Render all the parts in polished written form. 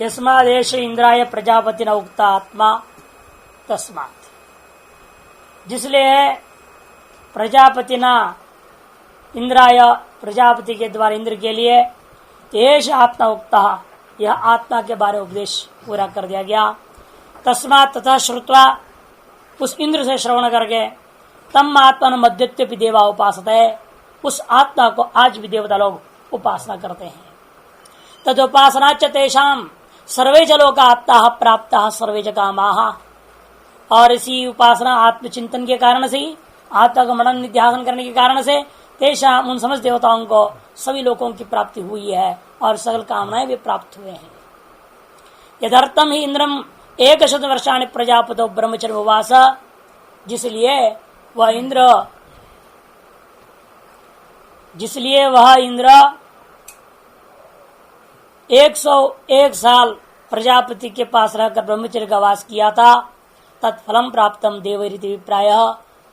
यस्मादेश इंद्राय प्रजापति न उक्ता आत्मा तस्मात्, जिसलिए प्रजापति ना इंद्राय प्रजापति के द्वारा इंद्र के लिए तेज आत्मा उक्ता, यह आत्मा के बारे में उपदेश पूरा कर दिया गया। तस्मात् तथा श्रुत्वा, उस इंद्र से श्रवण करके तम आत्मा मध्यत्व देवा उपासत है, उस आत्मा को आज भी देवता लोग उपासना करते हैं। तदुपासना च तेषाम सर्वे च लोका आत्मा प्राप्त सर्वे च कामाः, और इसी उपासना आत्मचिंतन के कारण से ही, आत्मा का मनन निध्यासन करने के कारण से तेषाम उन समस्त देवताओं को सभी लोगों की प्राप्ति हुई है और सकल कामनाएं भी प्राप्त हुए हैं। यदर्थम ही इंद्रम 100 वर्षाणि प्रजापतो ब्रह्मचर्य उवास, जिसलिए वह इंद्र 101 साल प्रजापति के पास रहकर ब्रह्मचर्य का वास किया था। तत्फलम प्राप्तम देवरीति विप्राय,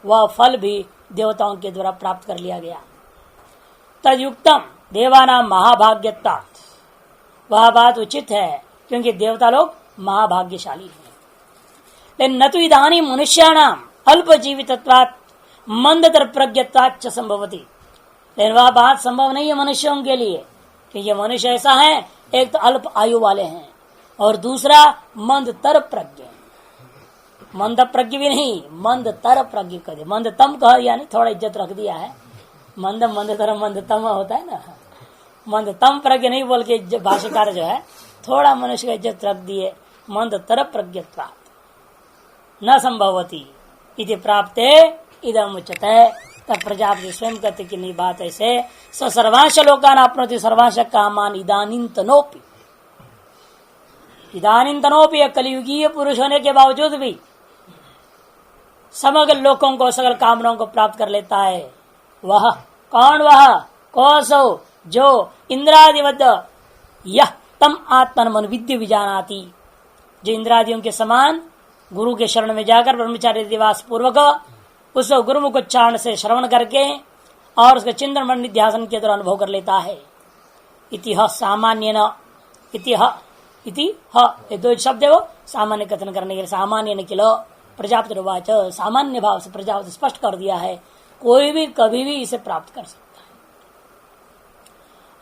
वह फल भी देवताओं के द्वारा प्राप्त कर लिया गया। तदयुक्तम देवानाम महाभाग्यत्वात्, वह बात उचित है क्योंकि देवता लोग महाभाग्यशाली हैं। लेकिन न तो इदानी मनुष्याणाम अल्प जीवितत्वात् मंदतर प्रज्ञत्वात् च संभवति, लेकिन वह बात संभव नहीं है मनुष्यों के लिए, क्योंकि मनुष्य ऐसा है, एक तो अल्प आयु वाले हैं और दूसरा मंदतर प्रज्ञ। मंद प्रज्ञ भी नहीं, मंदतर प्रज्ञ कर दिया, मंदतम कह, यानी थोड़ा इज्जत रख दिया है। मंदतर मंदतम होता है ना, मंदतम प्रज्ञ नहीं बोल के भाष्यकार जो है थोड़ा मनुष्य का इज्जत रख दिए। मंदतर प्रज्ञत्वात् न संभवती इति प्राप्ते इदम उच्यते। तब प्रजापति स्वयं कहते कि नहीं, बात ऐसे स सर्वांश लोकान आपनोति सर्वांश कामान इदानीन्तनोपि, इदानीन्तनोपि कलियुगीय पुरुष होने के बावजूद भी समग्र लोगों को सकल कामनाओं को प्राप्त कर लेता है। वह कौन, वह कौसो जो इंद्रादिवत यह तम आत्मन मन विद्य विजानाति, जो इंद्रादियों के समान गुरु के शरण में जाकर ब्रह्मचार्य दिवास पूर्वक उस गुरुमुख उच्चारण से श्रवण करके और उसका चिंतन मन निध्यासन के द्वारा अनुभव कर लेता है। इतिह सामान्य न इति ये दो शब्द है, वो सामान्य कथन करने के लिए सामान्य न किलो प्रजापति वाच, सामान्य भाव से प्रजापति स्पष्ट कर दिया है, कोई भी कभी भी इसे प्राप्त कर सकता है।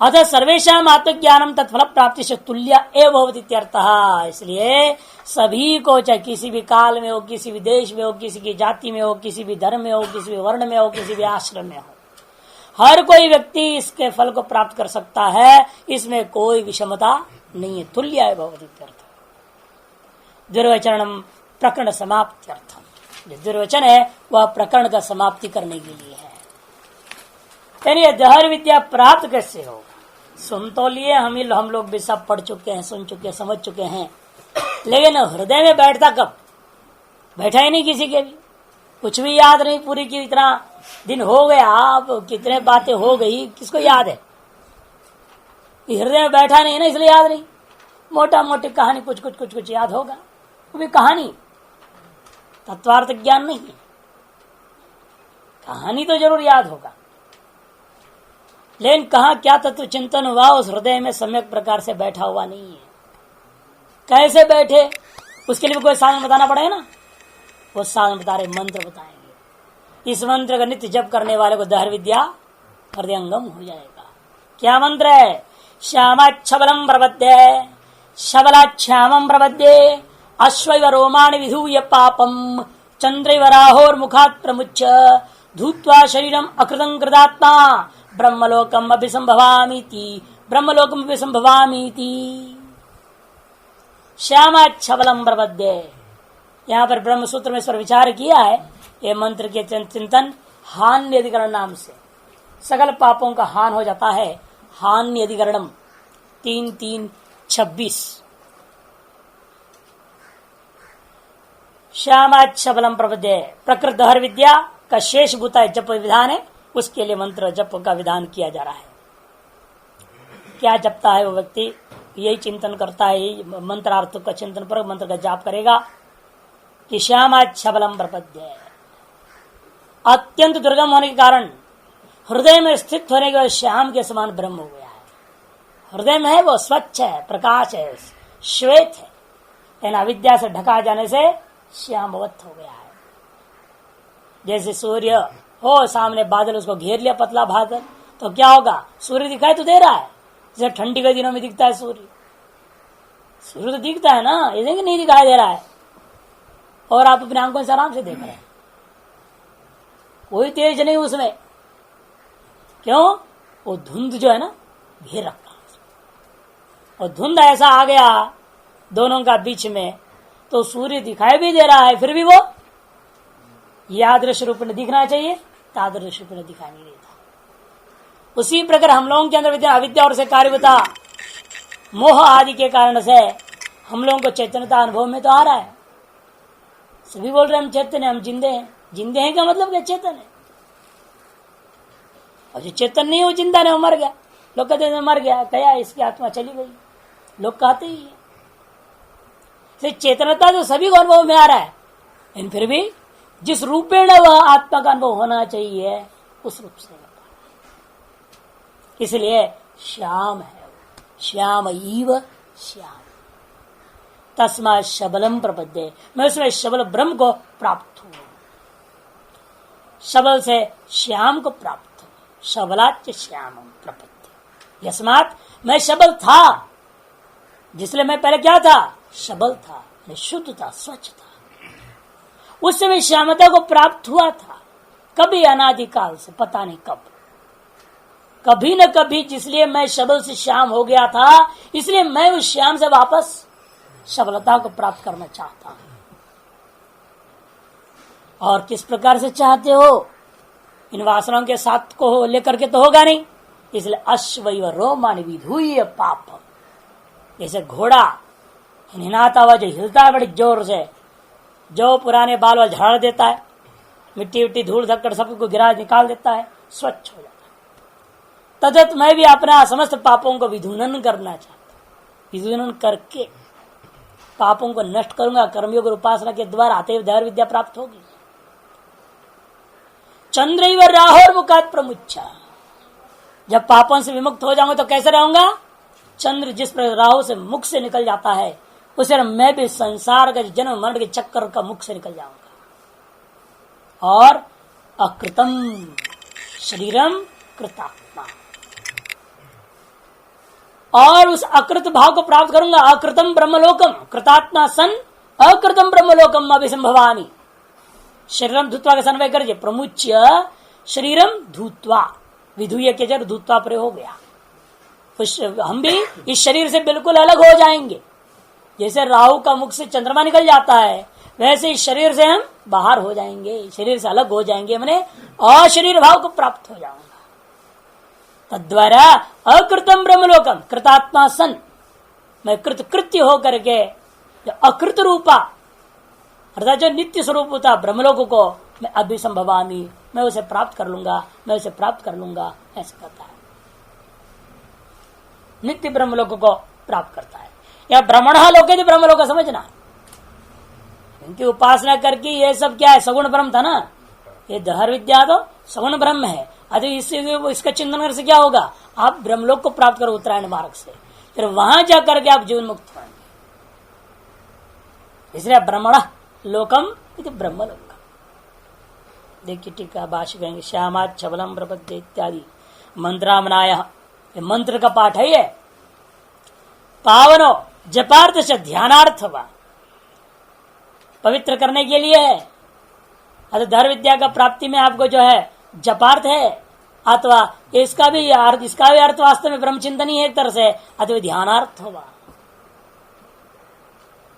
अतः सर्वेशाम आत्मज्ञानम तत्फल प्राप्ति से तुल्य एव भवति इत्यर्थः, इसलिए सभी को, चाहे किसी भी काल में हो, किसी भी देश में हो, किसी की जाति में हो, किसी भी धर्म में हो, किसी भी वर्ण में हो, किसी भी आश्रम में हो, हर कोई व्यक्ति इसके फल को प्राप्त कर सकता है, इसमें कोई विषमता नहीं है। तुल्य एव भवति इत्यर्थः। दुर्वचनम प्रकरण समाप्त्यर्थम, जो दुर्वचन है वह प्रकरण का समाप्ति करने के लिए है। यानी दहर विद्या प्राप्त कैसे होगा? सुन तो लिए हम लोग भी सब पढ़ चुके हैं, सुन चुके हैं, समझ चुके हैं, लेकिन हृदय में बैठता कब? बैठा ही नहीं किसी के भी, कुछ भी याद नहीं पूरी की, इतना दिन हो गया, अब कितने बातें हो गई, किसको याद है? हृदय में बैठा नहीं ना, इसलिए याद नहीं। मोटा मोटी कहानी कुछ याद होगा, वो भी कहानी, तत्वार्थ ज्ञान नहीं है। कहानी तो जरूर याद होगा, लेकिन कहा क्या तत्व चिंतन हुआ उस हृदय में सम्यक प्रकार से बैठा हुआ नहीं है। कैसे बैठे, उसके लिए कोई साधन बताना पड़ेगा ना, वो साधन बता रहे, मंत्र बताएंगे। इस मंत्र का नित्य जप करने वाले को दहर विद्या हृदयंगम हो जाएगा। क्या मंत्र है? श्यामाच्छबलम प्रपद्ये, शबलाच्छ्यामम प्रपद्ये, अश्वैव रोमाणि विधूय पापम, चंद्रैव राहोर्मुखात् प्रमुच्य, धूत्वा शरीरम अकृतं कृतात्मा, ब्रह्मलोकम अभिसंभवामीति, ब्रह्मलोकम अभिसंभवामीति। श्यामाच्छबलम प्रपद्ये, यहाँ पर ब्रह्म सूत्र में इस पर विचार किया है। ये मंत्र के चिंतन हान्य अधिकरण नाम से सकल पापों का हान हो जाता है। हान्य अधिकरणम 3:3-26। श्यामाच्छबलम प्रपद्ये, प्रकृत दहर विद्या का शेष भूता जप विधान है, उसके लिए मंत्र जप का विधान किया जा रहा है। क्या जपता है वो व्यक्ति? यही चिंतन करता है, यही मंत्रार्थ का चिंतन पर मंत्र का जाप करेगा कि श्यामाच्छबलम प्रपद्ये। अत्यंत दुर्गम होने के कारण हृदय में स्थित होने के बाद श्याम के समान ब्रह्म हो गया है। हृदय में है वो स्वच्छ है, प्रकाश है, श्वेत है, लेकिन अविद्या से ढका जाने से श्यामवत हो गया है। जैसे सूर्य हो, सामने बादल उसको घेर लिया, पतला बादल, तो क्या होगा? सूर्य दिखाई तो दे रहा है, जैसे ठंडी के दिनों में दिखता है सूर्य। सूर्य तो दिखता है ना, ये नहीं दिखाई दे रहा है, और आप अपने आंखों से आराम से देख रहे हैं, कोई तेज नहीं उसमें। क्यों? वो धुंध जो है ना घेर रखा, और धुंध ऐसा आ गया दोनों का बीच में, तो सूर्य दिखाई भी दे रहा है, फिर भी वो यादृश रूप में दिखना चाहिए, तादृश रूप में दिखाई नहीं देता। उसी प्रकार हम लोगों के अंदर अविद्या और से कार्यवता मोह आदि के कारण से हम लोगों को चैतन्यता अनुभव में तो आ रहा है। सभी बोल रहे हैं हम चैतन्य, हम जिंदे हैं। जिंदे हैं का मतलब क्या? चेतन है। और जो चेतन नहीं है वो जिंदा नहीं, वो मर गया। लोग कहते हैं मर गया, कया इसकी आत्मा चली गई, लोग कहते ही है। चेतनता तो सभी को अनुभव में आ रहा है, लेकिन फिर भी जिस रूपेण वह आत्मा का अनुभव होना चाहिए उस रूप से, इसलिए श्याम है, श्याम ईव श्याम। तस्मा शबलम प्रपद्ये, मैं उसमें शबल ब्रह्म को प्राप्त हूं, शबल से श्याम को प्राप्त हूं। शबलाच श्याम प्रपद्ये, यस्मात् मैं शबल था, जिसलिए मैं पहले क्या था? शबल था, मैं शुद्ध था, स्वच्छ था, उस समय श्यामता को प्राप्त हुआ था। कभी अनादिकाल से, पता नहीं कब, कभी न कभी, जिसलिए मैं शबल से श्याम हो गया था, इसलिए मैं उस श्याम से वापस शबलता को प्राप्त करना चाहता हूं। और किस प्रकार से चाहते हो? इन वासनाओं के साथ को लेकर के तो होगा नहीं, इसलिए अश्वैव रोमानि विधूय पापम, जैसे घोड़ा हिनाता हुआ जो हिलता है बड़े जोर से, जो पुराने बाल वाल झाड़ देता है, मिट्टी विट्टी धूल धक्कड़ सबको गिरा निकाल देता है, स्वच्छ हो जाता है। तदत मैं भी अपना समस्त पापों को विधूनन करना चाहता हूं। विधूनन करके पापों को नष्ट करूंगा, कर्मयोग और उपासना के द्वारा अतएव धैर्य विद्या प्राप्त होगी। चंद्रैव राहोर मुखात प्रमुच्चा, जब पापों से विमुक्त हो जाऊंगा तो कैसे रहूंगा? चंद्र जिस प्रकार राहु से मुख से निकल जाता है, उसे मैं भी संसार का जन्म मरण के चक्कर का मुख से निकल जाऊंगा। और अकृतम शरीरम कृतात्मा, और उस अकृत भाव को प्राप्त करूंगा। अकृतम ब्रह्मलोकम, कृतात्मा सन अकृतम ब्रह्मलोकम अभिसंभवामी। शरीरम धूत्वा का सन्वय कर, प्रमुच्य शरीरम धूत्वा, विधुय के जर धूत्वा प्रयोग हो गया। हम भी इस शरीर से बिल्कुल अलग हो जाएंगे। जैसे राहु का मुख से चंद्रमा निकल जाता है, वैसे इस शरीर से हम बाहर हो जाएंगे, शरीर से अलग हो जाएंगे, मैंने अशरीर भाव को प्राप्त हो जाऊंगा। तद्वारा अकृतम ब्रह्मलोकम कृतात्मा सन, मैं कृत्य हो करके जो अकृत रूपा अर्थात जो नित्य स्वरूप होता ब्रह्मलोक को मैं अभिसंभवामी, मैं उसे प्राप्त कर लूंगा, मैं उसे प्राप्त कर लूंगा, ऐसा कहता है। नित्य ब्रह्मलोक को प्राप्त करता है। या ब्रह्मण लोके ब्रह्मलोक समझना, इनकी उपासना करके ये सब क्या है? सगुण ब्रह्म था ना, ये दहर विद्या तो सगुण ब्रह्म है। अरे इसका चिंतन करने से क्या होगा? आप ब्रह्मलोक को प्राप्त करो उत्तरायण मार्ग से, फिर वहां जाकर के आप जीवन मुक्त होंगे। इसलिए ब्रह्मण लोकम ब्रह्मलोक। देखिए टीका भाष्य करेंगे, श्यामात् छबलम प्रपद्ये इत्यादि मंत्रामनाय, मंत्र का पाठ है ये। पावनो जपार्थ से ध्यानार्थ वा, पवित्र करने के लिए है। अतः धर्म विद्या का प्राप्ति में आपको जो है जपार्थ है, अथवा इसका भी अर्थ वास्तव में ब्रह्मचिंतन ही है एक तरह से, अथवा ध्यानार्थ होगा।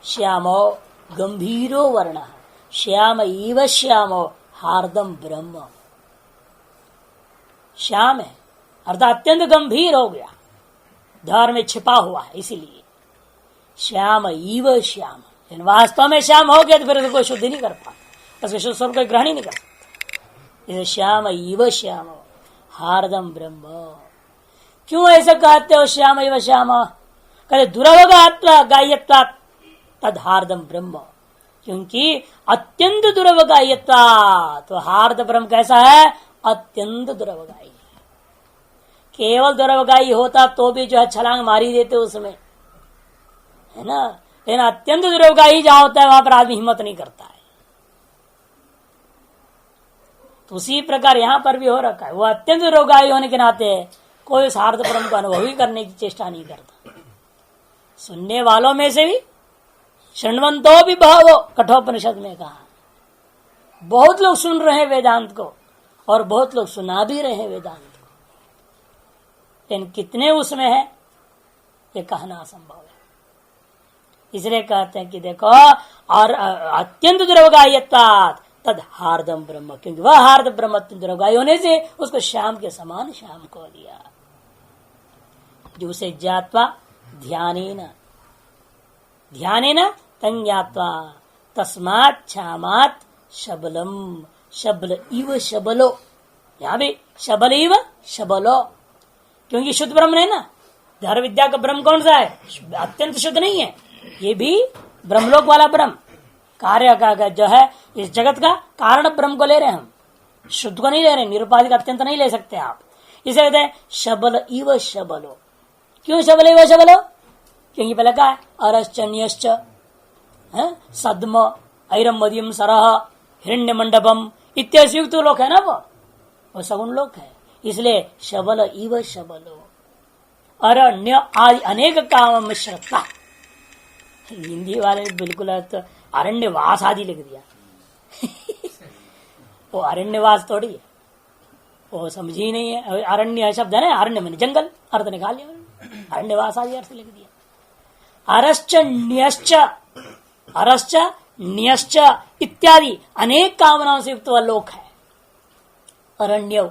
श्यामो गंभीरो वर्ण, श्याम इव श्यामो हार्दम ब्रह्म। श्याम है अर्थात अत्यंत गंभीर हो गया, धर्म में छिपा हुआ है, इसीलिए श्याम इव श्याम। वास्तव में श्याम हो गया तो फिर कोई शुद्ध नहीं कर पाता, उसके शुद्ध स्वरूप को ग्रहण ही नहीं कर सकता। इसे श्याम इव श्याम हार्दम ब्रह्म। क्यों ऐसा कहते हो श्याम इव श्याम? कहते दुर्वगात्वा गायत्वा तद हार्दम ब्रह्म, क्योंकि अत्यंत दुर्वगायत्वा, तो हार्द ब्रह्म कैसा है? अत्यंत दुर्वगाई। केवल दुर्वगाई होता तो भी जो है छलांग मारी देते उसमें, है ना। लेकिन अत्यंत दुर्योगाई जहां होता है वहां पर आदमी हिम्मत नहीं करता है। तो उसी प्रकार यहां पर भी हो रखा है। वो अत्यंत दुर्योगाई होने के नाते कोई सार्थ ब्रह्म का अनुभव ही करने की चेष्टा नहीं करता। सुनने वालों में से भी शृण्वंतो भी बहवो, कठोपनिषद में कहा, बहुत लोग सुन रहे हैं वेदांत को और बहुत लोग सुना भी रहे हैं वेदांत को, लेकिन कितने उसमें है ये कहना असंभव है। इसलिए कहते हैं कि देखो, और अत्यंत दुर्योगायत्वात् तद हार्दम ब्रह्म, क्योंकि वह हार्द ब्रह्म अत्यंत दुर्योगाई होने से उसको श्याम के समान श्याम को लिया। जो उसे ज्ञात्वा ध्यानेन तंज्ञात्वा तस्मात् क्षामात् शबलम, शबल इव शबलो, यहां भी शबल इव शबलो, क्योंकि शुद्ध ब्रह्म है ना। धर्म विद्या का ब्रह्म कौन सा है? अत्यंत शुद्ध नहीं है, ये भी ब्रह्मलोक वाला ब्रह्म, कार्य का जो है इस जगत का कारण ब्रह्म को ले रहे हैं हम, शुद्ध को नहीं ले रहे, निरुपाधिक अत्यंत नहीं ले सकते आप। इसे कहते हैं शबल इव शबलो। क्यों शबल इव शबलो? क्योंकि पहले कहा है अरश्चन्यश्च सद्म ऐरम मदियम सरह हिरण्य मंडपम इत्यादि युक्त लोक है ना, वो सगुण लोक है। इसलिए शबल इव शबलो, अरण्य आदि अनेक काम मिश्रता। हिंदी वाले बिल्कुल तो अरण्यवास आदि लिख दिया वो अरण्यवास थोड़ी है, वो समझी ही नहीं है। अरण्य शब्द है ना, अरण्य मैंने जंगल, अर्थ निकाल लिया, अरण्यवास आदि अर्थ लिख दिया। अरश्च न्यश्च इत्यादि अनेक कामनाओं से युक्त वह लोक है। अरण्य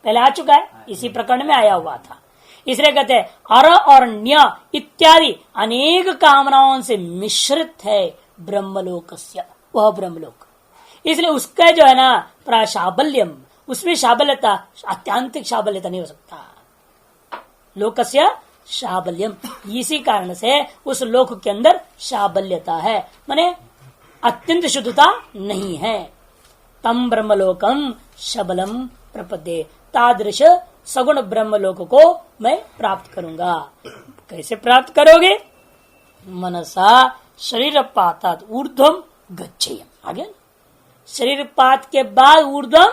पहले आ चुका है, इसी प्रकरण में आया हुआ था। इसलिए कहते हैं अर और न्य इत्यादि अनेक कामनाओं से मिश्रित है ब्रह्मलोकस्य, वह ब्रह्मलोक। इसलिए उसका जो है ना प्राशाबल्यम, उसमें शाबल्यता, अत्यांतिक शाबल्यता नहीं हो सकता। लोकस्य शाबल्यम, इसी कारण से उस लोक के अंदर शाबल्यता है, माने अत्यंत शुद्धता नहीं है। तम ब्रह्मलोकम शबलम प्रपदे, तादृश सगुण ब्रह्मलोक को मैं प्राप्त करूंगा। कैसे प्राप्त करोगे? मनसा शरीर पातात ऊर्ध्वम गच्छेयम। आगे शरीर पात के बाद ऊर्ध्वम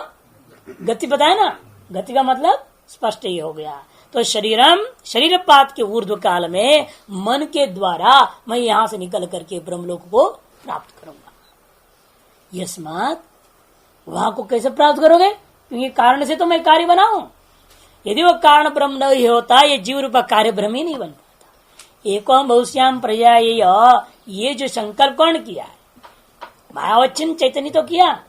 गति बताए ना, गति का मतलब स्पष्ट ही हो गया। तो शरीर पात के ऊर्ध्व काल में मन के द्वारा मैं यहां से निकल करके ब्रह्मलोक को प्राप्त करूंगा। यस्मात्, वहां को कैसे प्राप्त करोगे? क्योंकि कारण से तो मैं कार्य बनाऊं। यदि वो कारण ब्रह्म नहीं होता, ये जीव रूपा कार्य ब्रह्म ही नहीं बन पाता। एको बहुश्याम प्रजा, ये जो संकल्प कौन किया है? मायावच्छिन्न चैतन्य तो किया।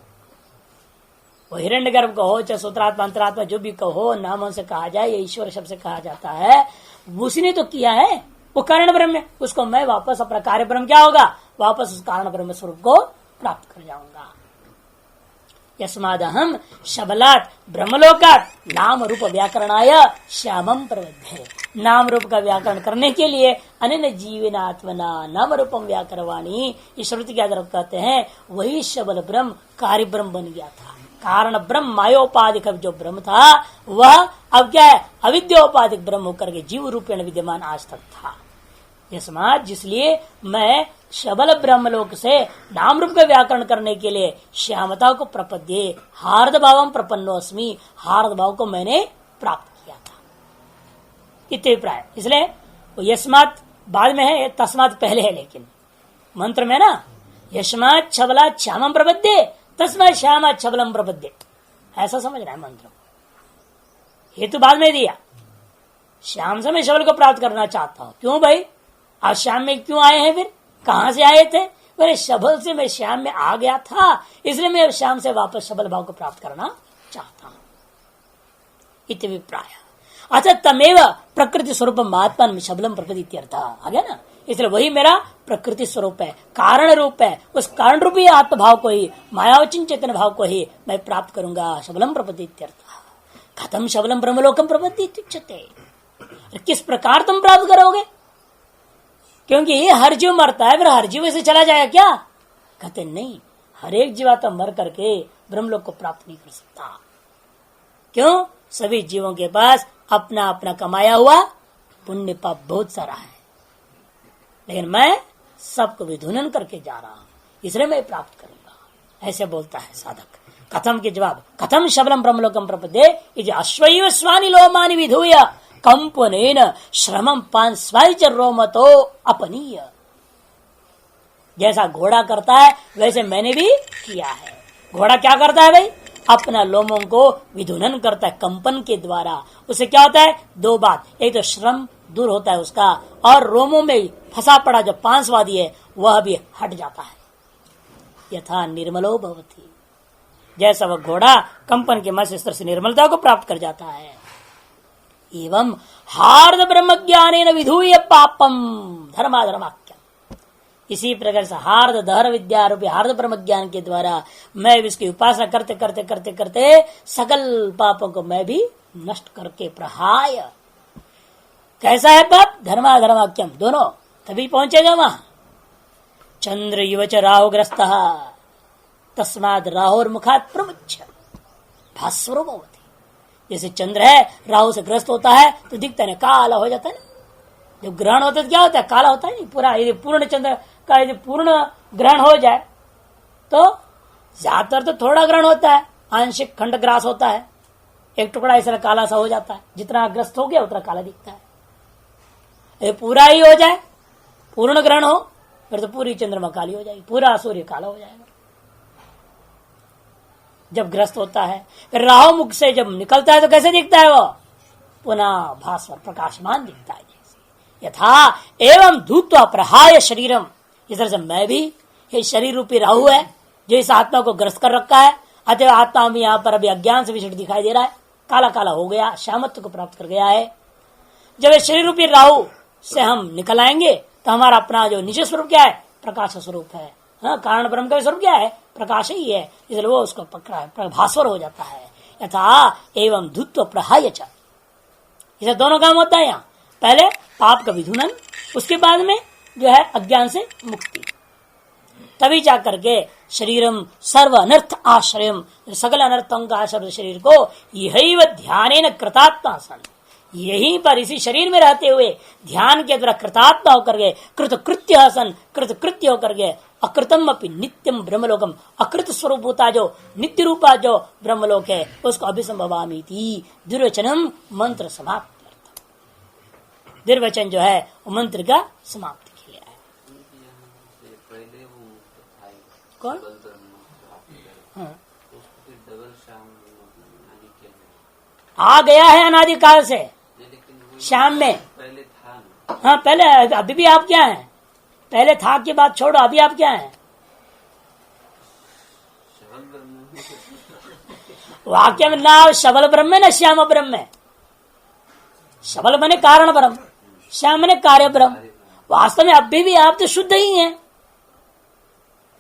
वो हिरण्य गर्भ कहो, चाहे सूत्रात्मा अंतरात्मा जो भी कहो, नामों से कहा जाए, ये ईश्वर शब्द से कहा जाता है, उसने तो किया है। वो कारण ब्रह्म है, उसको मैं वापस अपना कार्य ब्रह्म क्या होगा, वापस उस कारण ब्रह्म स्वरूप को प्राप्त कर जाऊंगा। यस्मादहम शबलात् ब्रह्मलोकात् नाम रूप व्याकरणाय श्यामम प्रबद्धे। नाम रूप का व्याकरण करने के लिए अनन्य जीवेन आत्मना नाम रूपम व्याकरवाणी, इस श्रुति के आधार कहते हैं वही शबल ब्रह्म कार्य ब्रह्म बन गया था। कारण ब्रह्म मायोपाधिक जो ब्रह्म था वह अब क्या है, अविद्योपाधिक ब्रह्म होकर के जीव रूपेण विद्यमान आज तक था। यस्मात्, जिसलिए मैं शबल ब्रह्मलोक से नाम रूप का व्याकरण करने के लिए श्यामता को प्रपद्ये हार्द भावम प्रपन्नोस्मि, हार्द भाव को मैंने प्राप्त किया था। इतने प्राय, इसलिए यस्मात् बाद में है, तस्मात् पहले है, लेकिन मंत्र में ना यस्मात् शबला श्यामम प्रपद्ये तस्मात् श्यामात् शबलम प्रपद्ये, ऐसा समझना है मंत्र को। हेतु बाद में दिया, श्याम से मैं शबल को प्राप्त करना चाहता हूं। क्यों भाई, आज श्याम में क्यों आए हैं? फिर कहां से आए थे? मेरे शबल से मैं श्याम में आ गया था, इसलिए मैं श्याम से वापस शबल भाव को प्राप्त करना चाहता हूं। इति विप्राय। अच्छा, तमेव प्रकृति स्वरूप महात्मा शबलम प्रकृति अर्थ आ गया ना। इसलिए वही मेरा प्रकृति स्वरूप है, कारण रूप है। उस कारण रूपी आत्मभाव को ही, मायावचिन चेतन भाव को ही मैं प्राप्त करूंगा। शबलम प्रपत्ति इत्यर्थ। खत्म शबलम ब्रह्मलोकम प्रपत्ति इत्युच्यते। किस प्रकार तुम प्राप्त करोगे? क्योंकि हर जीव मरता है, फिर हर जीव से चला जाएगा क्या? कहते नहीं, हर एक जीवात्मा मर करके ब्रह्मलोक को प्राप्त नहीं कर सकता। क्यों? सभी जीवों के पास अपना अपना कमाया हुआ पुण्य पाप बहुत सारा है, लेकिन मैं सबको विधुनन करके जा रहा हूं, इसलिए मैं प्राप्त करूंगा। ऐसे बोलता है साधक। कथम के जवाब, कथम शबलम ब्रह्मलोकम प्रपदे इति अश्वैव स्वानि लोमानि विधूय कंपनेन श्रमम पान स्वाइच रोमतो अपनीय। जैसा घोड़ा करता है वैसे मैंने भी किया है। घोड़ा क्या करता है भाई? अपना लोमों को विधुनन करता है कंपन के द्वारा। उससे क्या होता है? दो बात, एक तो श्रम दूर होता है उसका, और रोमों में फंसा पड़ा जो पांचवादी है वह भी हट जाता है। यथा निर्मलो भवति, जैसा वह घोड़ा कंपन के मस से निर्मलता को प्राप्त कर जाता है। एवं हार्द ब्रह्म ज्ञानेन विधूय पापम धर्माधर्माख्यम, इसी प्रकार से हार्द दहर विद्या रूपी हार्द ब्रह्म ज्ञान के द्वारा मैं इसकी उपासना करते करते करते करते सकल पापों को मैं भी नष्ट करके प्रहाय। कैसा है पाप? धर्माधर्माख्यम दोनों, तभी पहुंचेगा वहां। चंद्र युवच राहुग्रस्त तस्माद राहुर मुखात प्रमुच्छ भास्वरो भवति। जैसे चंद्र है राहु से ग्रस्त होता है तो दिखता है काला हो जाता है ना। जब ग्रहण होता है तो क्या होता है? काला होता है। पूरा यदि पूर्ण चंद्र का यदि पूर्ण ग्रहण हो जाए तो ज्यादातर तो थोड़ा ग्रहण होता है, आंशिक खंड ग्रास होता है, एक टुकड़ा ऐसा काला सा हो जाता है। जितना ग्रस्त हो गया उतना काला दिखता है। यदि पूरा ही हो जाए, पूर्ण ग्रहण हो, फिर तो पूरी चंद्रमा काली हो जाएगी, पूरा सूर्य काला हो जाएगा जब ग्रस्त होता है। फिर राहु मुख से जब निकलता है तो कैसे दिखता है? वो पुनः भास्वर प्रकाशमान दिखता है। जैसे यथा एवं धूत्वा प्रहाय शरीरम, इस तरह से मैं भी, ये शरीर रूपी राहु है जो इस आत्मा को ग्रस्त कर रखा है। अतः आत्मा में यहाँ पर अभी अज्ञान से विषय दिखाई दे रहा है, काला काला हो गया, श्यामत्व को प्राप्त कर गया है। जब ये शरीर रूपी राहु से हम निकल आएंगे तो हमारा अपना जो निज स्वरूप क्या है? प्रकाश स्वरूप है। हाँ, कारण ब्रह्म का स्वरूप क्या है? प्रकाश ही है, इसलिए वो उसको पकड़ा है, भास्वर हो जाता है। यथा एवं धुत्व प्रहाय च, इसे दोनों काम होता है। यहाँ पहले पाप का विधुनन, उसके बाद में जो है अज्ञान से मुक्ति, तभी जा करके शरीरम सर्व अनर्थ आश्रयम, सकल अनर्थों का आश्रय शरीर को यही ध्यान कृतात्मा सन, यहीं पर इसी शरीर में रहते हुए ध्यान के द्वारा कृतात्मा होकर गए, कृतकृत्य सन, कृतकृत्य होकर गए, अकृतम अपनी नित्यम ब्रह्मलोकम, अकृत स्वरूप होता जो नित्य रूपा जो ब्रह्मलोक है उसको अभिसंभवामी थी। दुर्वचनम मंत्र समाप्त, दुर्वचन जो है वो मंत्र का समाप्ति के लिए है। कौन? हाँ। आ गया है अनादिकाल से शाम में। हाँ पहले, अभी भी आप क्या हैं? पहले था की बात छोड़ो, अभी आप क्या हैं? वाक्य में ना शबल ब्रह्म है ना श्याम ब्रह्म है। शबल बने कारण ब्रह्म, श्याम बने कार्य ब्रह्म। वास्तव में अभी भी आप तो शुद्ध ही हैं,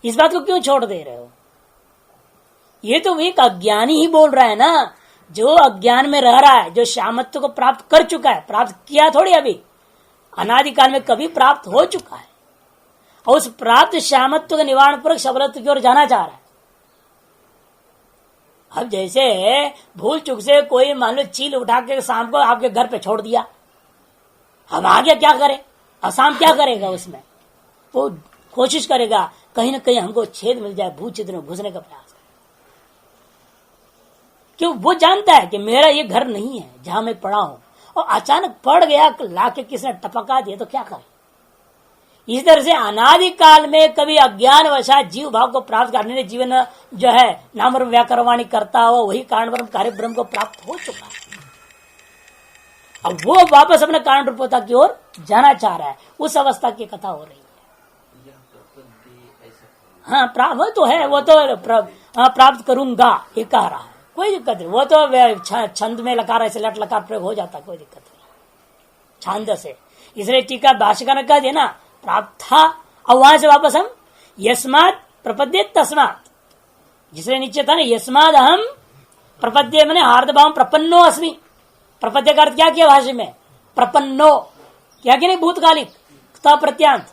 इस बात को क्यों छोड़ दे रहे हो? ये तो एक अज्ञानी ही बोल रहा है ना, जो अज्ञान में रह रहा है, जो श्यामत्व को प्राप्त कर चुका है, प्राप्त किया थोड़ी अभी, अनादिकाल में कभी प्राप्त हो चुका है, और उस प्राप्त श्यामत्व के निवारण पूर्वक शबलत्व की ओर जाना चाह रहा है। अब जैसे भूल चुक से कोई मान लो चील उठा के शाम को आपके घर पे छोड़ दिया, हम आगे क्या करें? असाम क्या करेगा? उसमें वो कोशिश करेगा कहीं ना कहीं हमको छेद मिल जाए, भूत चित्र में घुसने का प्रयास है। क्यों? वो जानता है कि मेरा ये घर नहीं है जहां मैं पड़ा हूं, और अचानक पड़ गया, लाके किसने टपका दिया तो क्या करे? इस तरह से अनादिकाल में कभी अज्ञान वशात जीव भाव को प्राप्त करने ने जीवन जो है नाम व्याकरवाणी करता हुआ वही कारण ब्रह्म कार्य ब्रह्म को प्राप्त हो चुका है। अब वो वापस अपने कारण रूपता की ओर जाना चाह रहा है, उस अवस्था की कथा हो रही है। हाँ वो तो है, वो तो प्राप्त करूंगा ये कह रहा है, कोई दिक्कत नहीं। वो तो छंद में लकार ऐसे लट लकार प्रयोग हो जाता, कोई दिक्कत नहीं छंद से। इसलिए टीका भाष्यकार ने कह दिया ना प्राप्त था, और वहां से वापस हम यस्मात् प्रपद्ये तस्मात्, जिसने नीचे था ना यस्माद हम प्रपद्ये मैंने हार्दभाव प्रपन्नो अस्मि। प्रपद्य का अर्थ क्या किया भाष्य में? प्रपन्नो क्या कि नहीं भूतकालिक प्रत्यांत,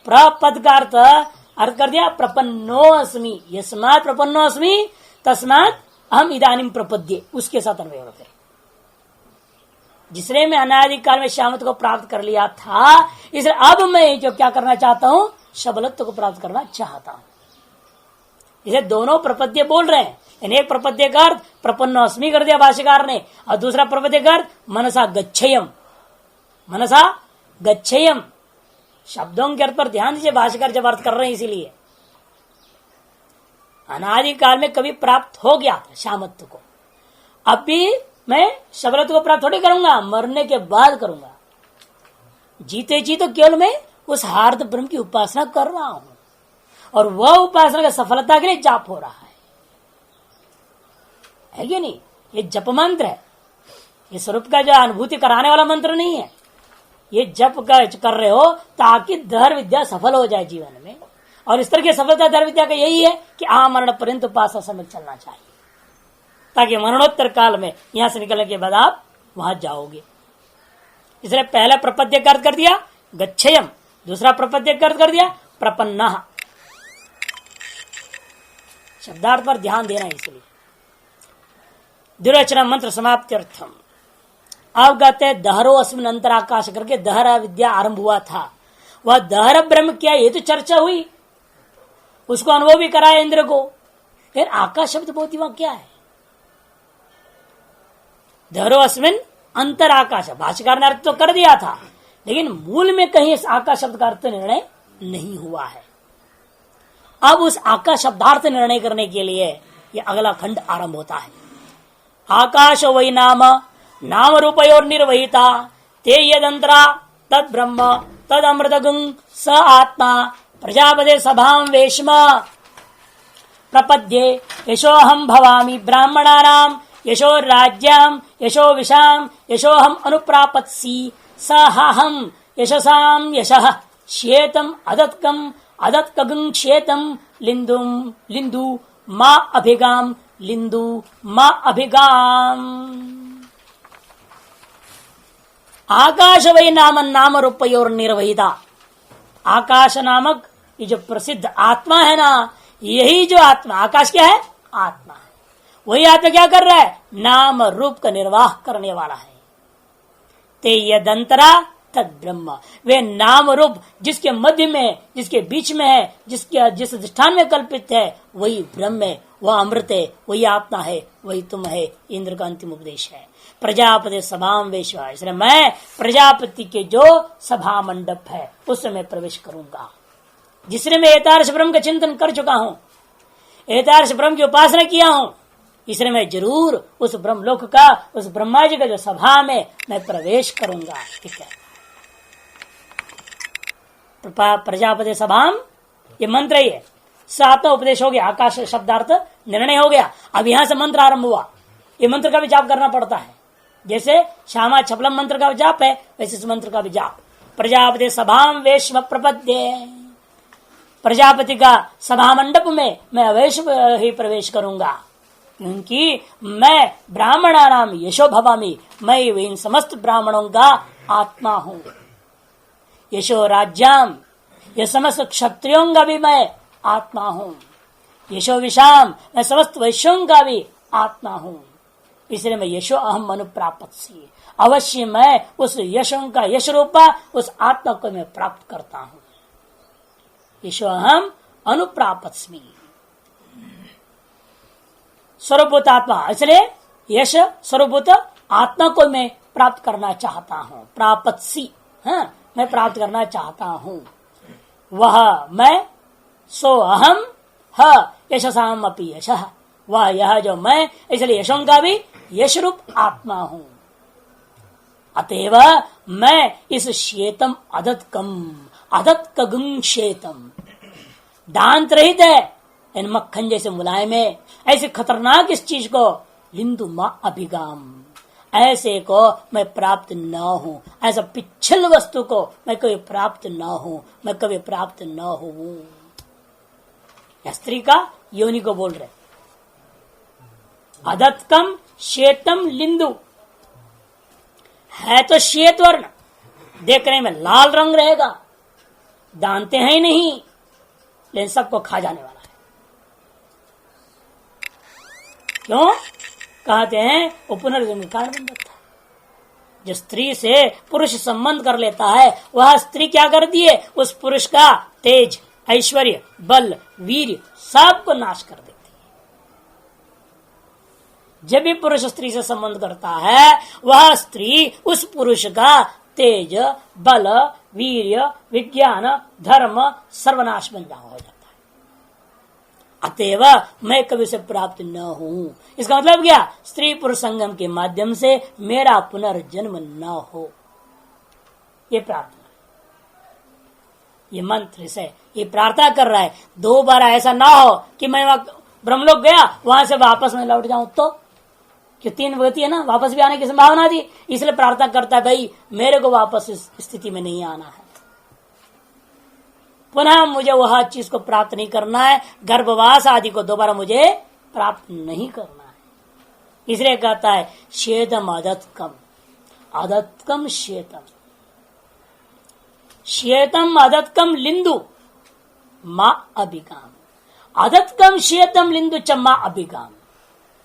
प्रपद का अर्थ कर दिया प्रपन्नो अस्मि। यस्मात् प्रपन्नो अस्मि तस्मात् हम इदानीं प्रपद्ये, उसके साथ अन्वय होते। जिसने मैं अनादि काल में श्यामत्व को प्राप्त कर लिया था, इसलिए अब मैं जो क्या करना चाहता हूं, सबलत्व को प्राप्त करना चाहता हूं। इसे दोनों प्रपद्य बोल रहे हैं। एक प्रपद्य का अर्थ प्रपन्न अस्मि कर दिया भाष्यकार ने, और दूसरा प्रपद्य का अर्थ मनसा गच्छयम। मनसा गच्छयम शब्दों के अर्थ पर ध्यान दीजिए, भाष्यकार जब अर्थ कर रहे हैं। इसीलिए अनादि काल में कभी प्राप्त हो गया था श्यामत्व को, अब भी मैं सबलत्व को प्राप्त थोड़ी करूंगा, मरने के बाद करूंगा। जीते जी तो केवल मैं उस हार्द ब्रह्म की उपासना कर रहा हूं, और वह उपासना की सफलता के लिए जाप हो रहा है कि नहीं? ये जप मंत्र है, ये स्वरूप का जो अनुभूति कराने वाला मंत्र नहीं है। ये जप कर रहे हो ताकि धर विद्या सफल हो जाए जीवन में, और इस तरह की सफलता धर विद्या का यही है कि मरण पर्यंत उपासना समय चलना चाहिए, ताकि मरणोत्तर काल में यहां से निकलने के बाद आप वहां जाओगे। इसलिए पहला प्रपद्य का अर्थ कर दिया गच्छयम, दूसरा प्रपद्य का अर्थ कर दिया प्रपन्ना। शब्दार्थ पर ध्यान देना है। इसलिए द्विवचन मंत्र समाप्त्यर्थम। अब कहते हैं दहरो अस्मिन अंतराकाश करके दहर विद्या आरंभ हुआ था। वह दहर ब्रह्म क्या, ये तो चर्चा हुई, उसको अनुभव भी कराया इंद्र को। फिर आकाश शब्द बहुत ही वहां क्या है? दहरो अस्मिन अंतराकाश, भाष्यकार ने अर्थ तो कर दिया था, लेकिन मूल में कहीं इस आकाश शब्द का अर्थ निर्णय नहीं हुआ है। अब उस आकाश शब्दार्थ निर्णय करने के लिए यह अगला खंड आरंभ होता है। आकाश वै नाम नाम रूपयोर निर्वहिता ते यदंतरा तद ब्रह्म तद अमृतगुं स आत्मा प्रजापते सभां वेश्म प्रपद्ये यशोहम भवामि ब्राह्मणानां यशो राज्यां यशो विशां यशोहम अनुप्रापत्सि सहाहं यशसां यशः श्येतम अदत्कम अदत्कगुं श्येतम लिंदु मा अभिगाम लिंदु मा अभिगाम। आकाश वै नाम नाम रूपयोर निर्वहिता। आकाश नामक ये जो प्रसिद्ध आत्मा है ना, यही जो आत्मा, आकाश क्या है? आत्मा है। वही आत्मा क्या कर रहा है? नाम रूप का निर्वाह करने वाला है। ते यदंतरा तद ब्रह्म, वे नाम रूप जिसके मध्य में, जिसके बीच में है, जिस अधिष्ठान में कल्पित है, वही ब्रह्म है, वह अमृत है, वही आत्मा है, वही तुम है। इंद्र का अंतिम उपदेश है। प्रजापति सभाम वेश्वा, इसलिए मैं प्रजापति के जो सभा मंडप है उसमें प्रवेश करूंगा। जिसने मैं एतादृश ब्रह्म का चिंतन कर चुका हूं, एतादृश ब्रह्म की उपासना किया हूं, इसलिए मैं जरूर उस ब्रह्मलोक का, उस ब्रह्मा जी का जो सभा में मैं प्रवेश करूंगा। ठीक है, प्रजापति सभाम, ये मंत्र ही है। सातवां उपदेश हो गया, आकाश शब्दार्थ निर्णय हो गया। अब यहां से मंत्र आरंभ हुआ। ये मंत्र का भी जाप करना पड़ता है। जैसे श्यामा छपलम मंत्र का जाप है, वैसे इस मंत्र का भी जाप। प्रजापति सभाम वेश्म प्रपद्ये, प्रजापति का सभा मंडप में मैं अवश्य ही प्रवेश करूंगा, क्योंकि मैं ब्राह्मणा नाम यशो भवामी, मैं इन समस्त ब्राह्मणों का आत्मा हूं। यशो राज्याम, ये समस्त क्षत्रियों का भी मैं आत्मा हूं। यशो विशाम, मैं समस्त वैश्यों का भी आत्मा हूं। इसलिए मैं यशो अहम अनुप्रापत्सि, अवश्य मैं उस यशों का यश रूपा उस आत्मा को मैं प्राप्त करता हूं। यशो अहम अनुप्रापत्स्मि, स्वरूपभूत आत्मा, इसलिए यश स्वरूपभूत आत्मा को मैं प्राप्त करना चाहता हूं। प्रापत्सि, हाँ, मैं प्राप्त करना चाहता हूं। वह मैं, सो अहम ह यशसाम अपि यशः, वह यह जो मैं, इसलिए यशों का भी यश रूप आत्मा हूं। अतएव मैं इस श्वेतम अदत्कम, अदत्कगुं श्वेतम, दांत रहित है, इन मक्खन जैसे मुलायम है, ऐसे खतरनाक इस चीज को लिंदु मा अभिगाम, ऐसे को मैं प्राप्त न हूं। ऐसा पिछल वस्तु को मैं कभी प्राप्त न हूं, मैं कभी प्राप्त न हूं। स्त्री का योनि को बोल रहे। अदत्कम श्वेतम लिंदु, है तो श्वेत वर्ण, देखने में लाल रंग रहेगा, दांते हैं ही नहीं, लेकिन सबको खा जाने वाला है। क्यों कहते हैं? वो पुनर्जन्म कारण बन जाता है। जो स्त्री से पुरुष संबंध कर लेता है वह स्त्री क्या करती है, उस पुरुष का तेज, ऐश्वर्य, बल, वीर सबको नाश कर देती है। जब भी पुरुष स्त्री से संबंध करता है वह स्त्री उस पुरुष का तेज, बल, वीर्य, विज्ञान, धर्म सर्वनाश बन हो जाता है। अतएव मैं कभी उसे प्राप्त न हूं। इसका मतलब क्या, स्त्री पुरुष संगम के माध्यम से मेरा पुनर्जन्म न हो, ये प्रार्थना, ये मंत्र से ये प्रार्थना कर रहा है। 2 बार ऐसा ना हो कि मैं वहां ब्रह्मलोक गया वहां से वापस में लौट जाऊं, तो कि 3 होती है ना, वापस भी आने की संभावना थी, इसलिए प्रार्थना करता है भाई मेरे को वापस इस स्थिति में नहीं आना है, पुनः मुझे वह चीज को प्राप्त नहीं करना है, गर्भवास आदि को दोबारा मुझे प्राप्त नहीं करना है। इसलिए कहता है श्वेतम अदत्कम, अदत्कम श्वेतम, श्वेतम अदत्कम लिंदु मां अभिगाम, अदत्कम श्वेतम लिंदु च मां अभिगाम।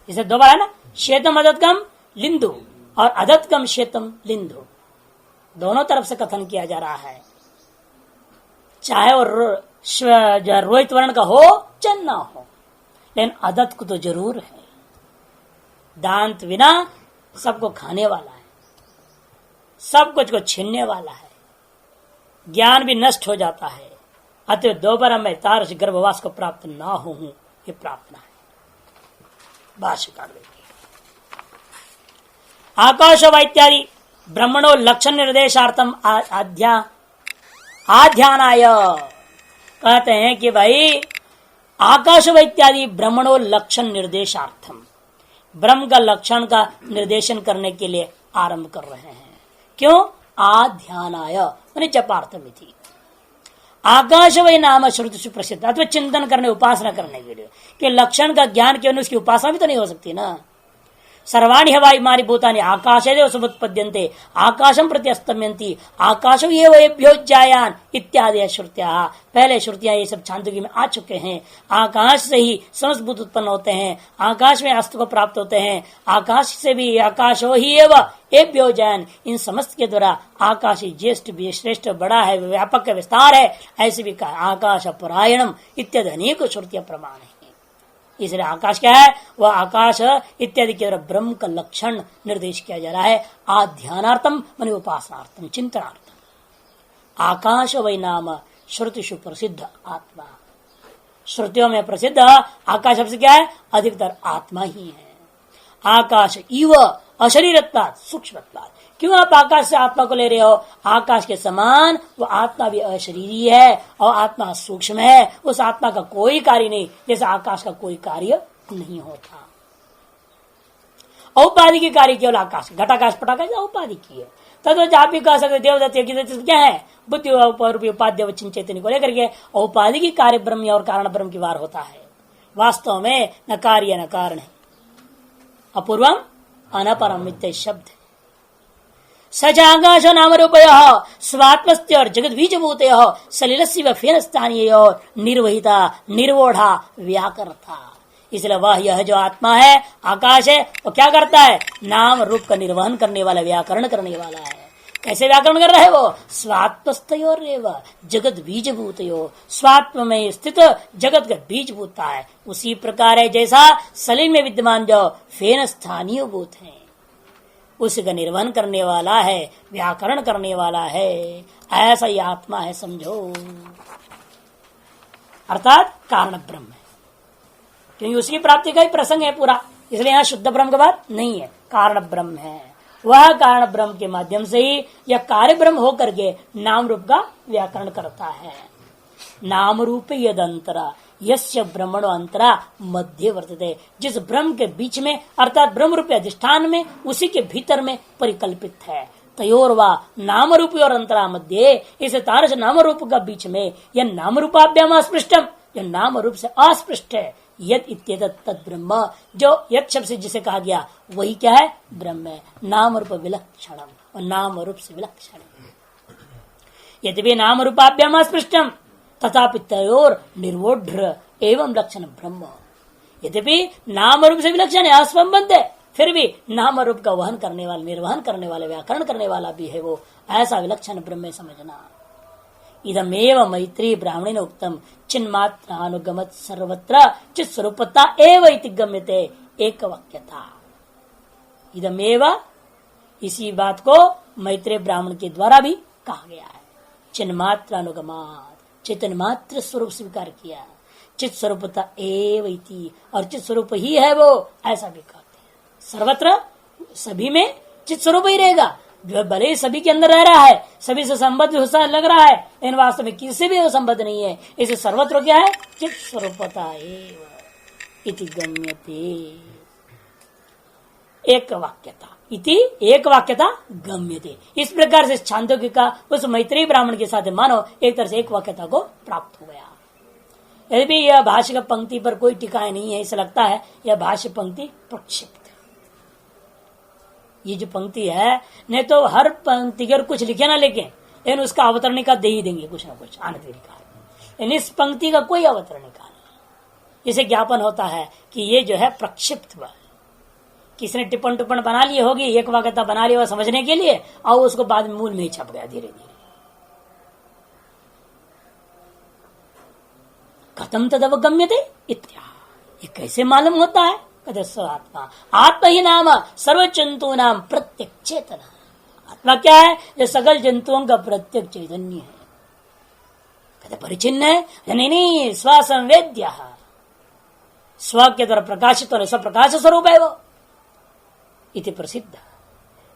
इसे दोबारा ना, श्वेतम अदत्कम लिंदु और अदत्कम श्वेतम लिंदु, दोनों तरफ से कथन किया जा रहा है। चाहे वो रोहित वर्ण का हो चाहे ना हो, लेकिन अदत्त को तो जरूर है। दांत बिना सबको खाने वाला है, सब कुछ को छीनने वाला है, ज्ञान भी नष्ट हो जाता है। अतः दोबारा मैं तारस गर्भवास को प्राप्त ना हूं, ये प्रार्थना है। भाष्यकार देखिए, आकाश व इत्यादि ब्रह्मणो लक्षण निर्देशार्थम आध्यानाय, कहते हैं कि भाई आकाश व इत्यादि ब्रह्मणो लक्षण निर्देशार्थम, ब्रह्म का लक्षण का निर्देशन करने के लिए आरंभ कर रहे हैं। क्यों? आध्यानाय माने जपार्थमिति, आकाश वही नाम श्रुति सुप्रसिद्ध, अथवा चिंतन करने, उपासना करने के लिए, कि लक्षण का ज्ञान क्यों नहीं, उसकी उपासना भी तो नहीं हो सकती ना। सर्वाणि हवाई मारी भूतानि आकाशेदेव समुत्पद्यन्ते आकाशम प्रति अस्तम्यन्ति आकाशो एव एभ्योज्जायान इत्यादि श्रुतियां, पहले श्रुतियां ये सब छांदोग्य में आ चुके हैं। आकाश से ही समस्त भूत उत्पन्न होते हैं, आकाश में अस्त को प्राप्त होते हैं, आकाश से भी आकाशो ही एव एभ्योज्जायन, इन समस्त के द्वारा आकाश ही ज्येष्ठ श्रेष्ठ बड़ा है, व्यापक विस्तार है, ऐसे भी कहा। आकाश परायणम इत्यादि अनेक श्रुतियां प्रमाण है। इसलिए आकाश क्या है, वह आकाश इत्यादि के द्वारा ब्रह्म का लक्षण निर्देश किया जा रहा है। आध्यानार्थम माने उपासनार्थम, चिंतनार्थम। आकाश वै नाम श्रुतिषु प्रसिद्ध आत्मा, श्रुतियों में प्रसिद्ध आकाश शब्द क्या है, अधिकतर आत्मा ही है। आकाश इव अशरीरत्वात् सूक्ष्मत्वात्, क्यों आप आकाश से आत्मा को ले रहे हो? आकाश के समान वो आत्मा भी अशरीरी है और आत्मा सूक्ष्म है, उस आत्मा का कोई कार्य नहीं, जैसे आकाश का कोई कार्य नहीं होता। औपाधिक की कार्य केवल आकाश, घटाकाश पटाकाश औपाधिक है। तद्वत आप भी कह सकते देवदत्त क्या है, बुद्धि रूपी उपाध्य चेतन को लेकर के औपाधिक कार्य ब्रह्म और कारण ब्रह्म की वार होता है। वास्तव में न कार्य न कारण है, अपूर्वम अनपरम मित्य शब्द। सच आकाश नाम रूपय स्वात्मस्त्य और जगत बीजभूत सलिलस्य व फेन स्थानीय और निर्वहिता निर्वोढ़ा व्याकर्ता। इसलिए वह यह जो आत्मा है, आकाश है, वो क्या करता है? नाम रूप का निर्वहन करने वाला, व्याकरण करने वाला है। कैसे व्याकरण कर रहा है वो? स्वात्मस्थयोर जगत बीजभूतयो, स्वात्म में स्थित जगत का बीजभूता है। उसी प्रकार है जैसा सलिल में विद्यमान जो फेन स्थानीय भूत है, उसका निर्वहन करने वाला है, व्याकरण करने वाला है। ऐसा ही आत्मा है समझो, अर्थात कारण ब्रह्म है, क्योंकि उसकी प्राप्ति का ही प्रसंग है पूरा। इसलिए यहाँ शुद्ध ब्रह्म की बात नहीं है, कारण ब्रह्म है। वह कारण ब्रह्म के माध्यम से ही यह कार्य ब्रह्म होकर के नाम रूप का व्याकरण करता है। नाम रूप यद अंतरा यस्य ब्रह्मणो अंतरा मध्य वर्तते, जिस ब्रह्म के बीच में अर्थात ब्रह्म रूपी अधिष्ठान में, उसी के भीतर में परिकल्पित है। तयोर्वा नाम रूपी और अंतरा मध्य, इस तारस नाम रूप का बीच में यह नाम रूपाभ्याम अस्पृष्टम, यह नाम रूप से अस्पृष्ट है। यद इत्येतत् तद ब्रह्म, जो यद शब्द से जिसे कहा गया वही क्या है? ब्रह्म है। नाम रूप विलक्षणम, और नाम रूप से विलक्षण। यद्यपि नाम रूपाभ्याम अस्पृष्टम तथापि तयोर निर्वोढ़ एवं लक्षण ब्रह्म, यद्यपि नाम रूप से विलक्षण है, असंबद्ध है, फिर भी नाम रूप का वहन करने वाला, निर्वहन करने वाला, व्याकरण करने वाला भी है वो, ऐसा विलक्षण ब्रह्म समझना। इदमेव मैत्री ब्राह्मणेन उक्तम चिन्मात्र अनुगमत सर्वत्र चित स्वरूपता एव इति गम्यते एक वाक्यता। इदमेव, इसी बात को मैत्रेय ब्राह्मण के द्वारा भी कहा गया है। चिन्मात्र अनुगमात, चेतन मात्र स्वरूप स्वीकार किया, चित स्वरूपता एव इति, और चित स्वरूप ही है वो, ऐसा भी कहते हैं। सर्वत्र सभी में चित स्वरूप ही रहेगा, जो भले ही सभी के अंदर रह रहा है, सभी से संबद्ध लग रहा है, इन वास्तव में किसी भी वो संबद्ध नहीं है। इसे सर्वत्र क्या है? चित स्वरूपता एव इति गम्यते एक वाक्यता, इति एक वाक्यता गम्यते। इस प्रकार से छांदोग्य का उस मैत्रेय ब्राह्मण के साथ मानो एक तरह से एक वाक्यता को प्राप्त हो गया। यदि भी यह भाष्य का पंक्ति पर कोई टिकाएं नहीं है, इसे लगता है यह भाष्य पंक्ति प्रक्षिप्त। ये जो पंक्ति है, नहीं तो हर पंक्ति के कुछ लिखे ना लिखे, लेकिन उसका अवतरणिका दे ही देंगे कुछ ना कुछ आनंद। इस पंक्ति का कोई अवतरणिका नहीं। इसे ज्ञापन होता है कि ये जो है प्रक्षिप्त हुआ, किसी ने टिप्पण टिप्पण बना लिए होगी, एक वाक्यता बना लिया समझने के लिए, और उसको बाद में मूल में ही छप गया धीरे धीरे। कथम तदवगम्यते इत्या, ये कैसे मालूम होता है? कहते स आत्मा, आत्मा ही नाम सर्व जंतु नाम प्रत्येक चेतना। आत्मा क्या है? जो सकल जंतुओं का प्रत्येक चैतन्य है। कहते परिचिन्न है? नहीं, स्व संवेद्य, स्व के द्वारा प्रकाशित होने, स्वप्रकाश स्वरूप है वो, इति प्रसिद्ध।